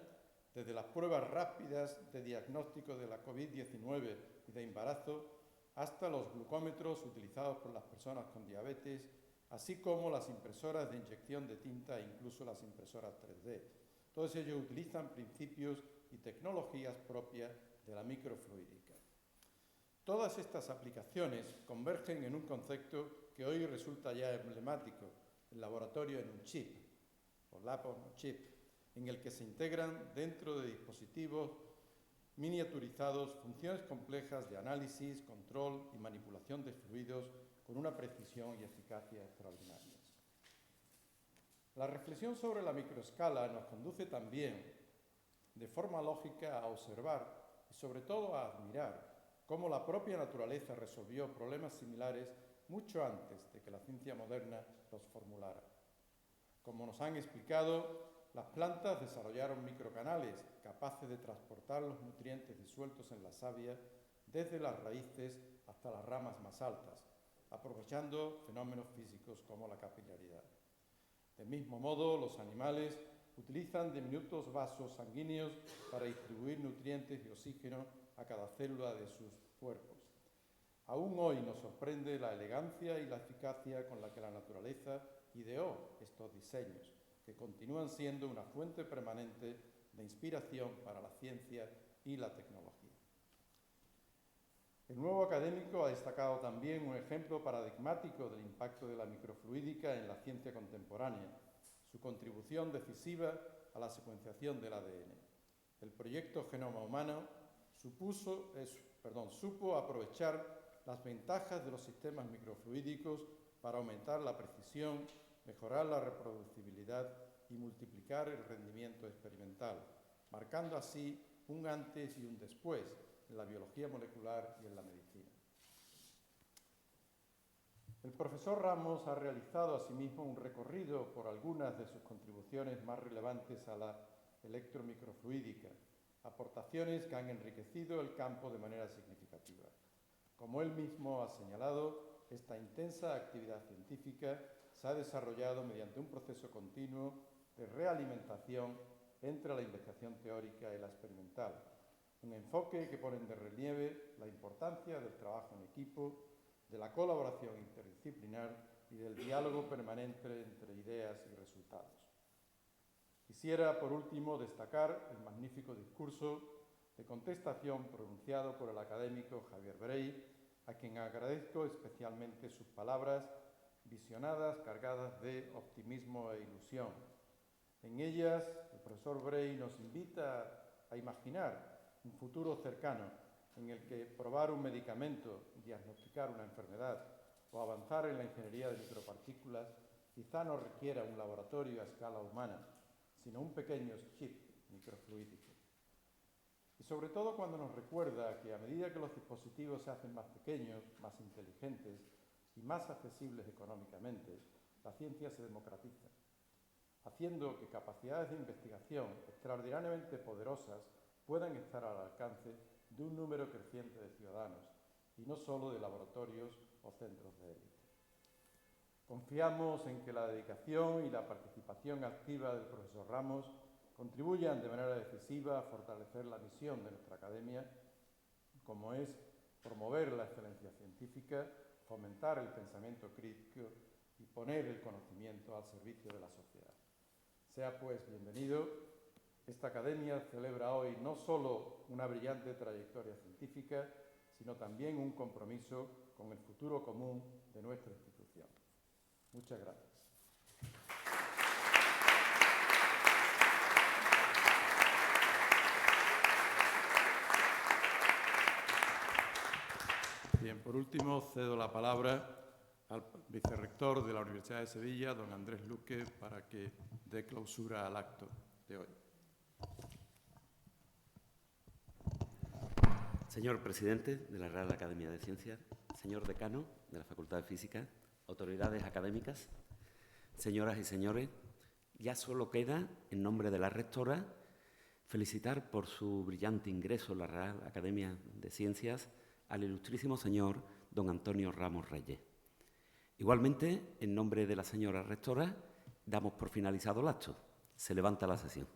desde las pruebas rápidas de diagnóstico de la COVID-19 y de embarazo, hasta los glucómetros utilizados por las personas con diabetes, así como las impresoras de inyección de tinta e incluso las impresoras 3D. Todos ellos utilizan principios y tecnologías propias de la microfluídica. Todas estas aplicaciones convergen en un concepto que hoy resulta ya emblemático, el laboratorio en un chip, o lab on a chip, en el que se integran dentro de dispositivos miniaturizados funciones complejas de análisis, control y manipulación de fluidos con una precisión y eficacia extraordinarias. La reflexión sobre la microescala nos conduce también de forma lógica a observar y sobre todo a admirar cómo la propia naturaleza resolvió problemas similares mucho antes de que la ciencia moderna los formulara. Como nos han explicado, las plantas desarrollaron microcanales capaces de transportar los nutrientes disueltos en la savia desde las raíces hasta las ramas más altas, aprovechando fenómenos físicos como la capilaridad. Del mismo modo, los animales utilizan diminutos vasos sanguíneos para distribuir nutrientes y oxígeno a cada célula de sus cuerpos. Aún hoy nos sorprende la elegancia y la eficacia con la que la naturaleza ideó estos diseños, que continúan siendo una fuente permanente de inspiración para la ciencia y la tecnología. El nuevo académico ha destacado también un ejemplo paradigmático del impacto de la microfluídica en la ciencia contemporánea, su contribución decisiva a la secuenciación del ADN. El proyecto Genoma Humano supo aprovechar las ventajas de los sistemas microfluídicos para aumentar la precisión, mejorar la reproducibilidad y multiplicar el rendimiento experimental, marcando así un antes y un después en la biología molecular y en la medicina. El profesor Ramos ha realizado asimismo un recorrido por algunas de sus contribuciones más relevantes a la electromicrofluídica, aportaciones que han enriquecido el campo de manera significativa. Como él mismo ha señalado, esta intensa actividad científica se ha desarrollado mediante un proceso continuo de realimentación entre la investigación teórica y la experimental, un enfoque que pone de relieve la importancia del trabajo en equipo, de la colaboración interdisciplinar y del diálogo permanente entre ideas y resultados. Quisiera, por último, destacar el magnífico discurso de contestación pronunciado por el académico Javier Brey, a quien agradezco especialmente sus palabras visionadas, cargadas de optimismo e ilusión. En ellas, el profesor Brey nos invita a imaginar un futuro cercano en el que probar un medicamento, diagnosticar una enfermedad o avanzar en la ingeniería de micropartículas quizá no requiera un laboratorio a escala humana, sino un pequeño chip microfluídico. Y sobre todo cuando nos recuerda que a medida que los dispositivos se hacen más pequeños, más inteligentes y más accesibles económicamente, la ciencia se democratiza, haciendo que capacidades de investigación extraordinariamente poderosas puedan estar al alcance de un número creciente de ciudadanos y no solo de laboratorios o centros de élite. Confiamos en que la dedicación y la participación activa del profesor Ramos contribuyan de manera decisiva a fortalecer la misión de nuestra academia, como es promover la excelencia científica, fomentar el pensamiento crítico y poner el conocimiento al servicio de la sociedad. Sea pues bienvenido. Esta academia celebra hoy no solo una brillante trayectoria científica, sino también un compromiso con el futuro común de nuestra institución. Muchas gracias. Por último, cedo la palabra al vicerrector de la Universidad de Sevilla, don Andrés Luque, para que dé clausura al acto de hoy. Señor presidente de la Real Academia de Ciencias, señor decano de la Facultad de Física, autoridades académicas, señoras y señores, ya solo queda, en nombre de la rectora, felicitar por su brillante ingreso en la Real Academia de Ciencias al ilustrísimo señor don Antonio Ramos Reyes. Igualmente, en nombre de la señora rectora, damos por finalizado el acto. Se levanta la sesión.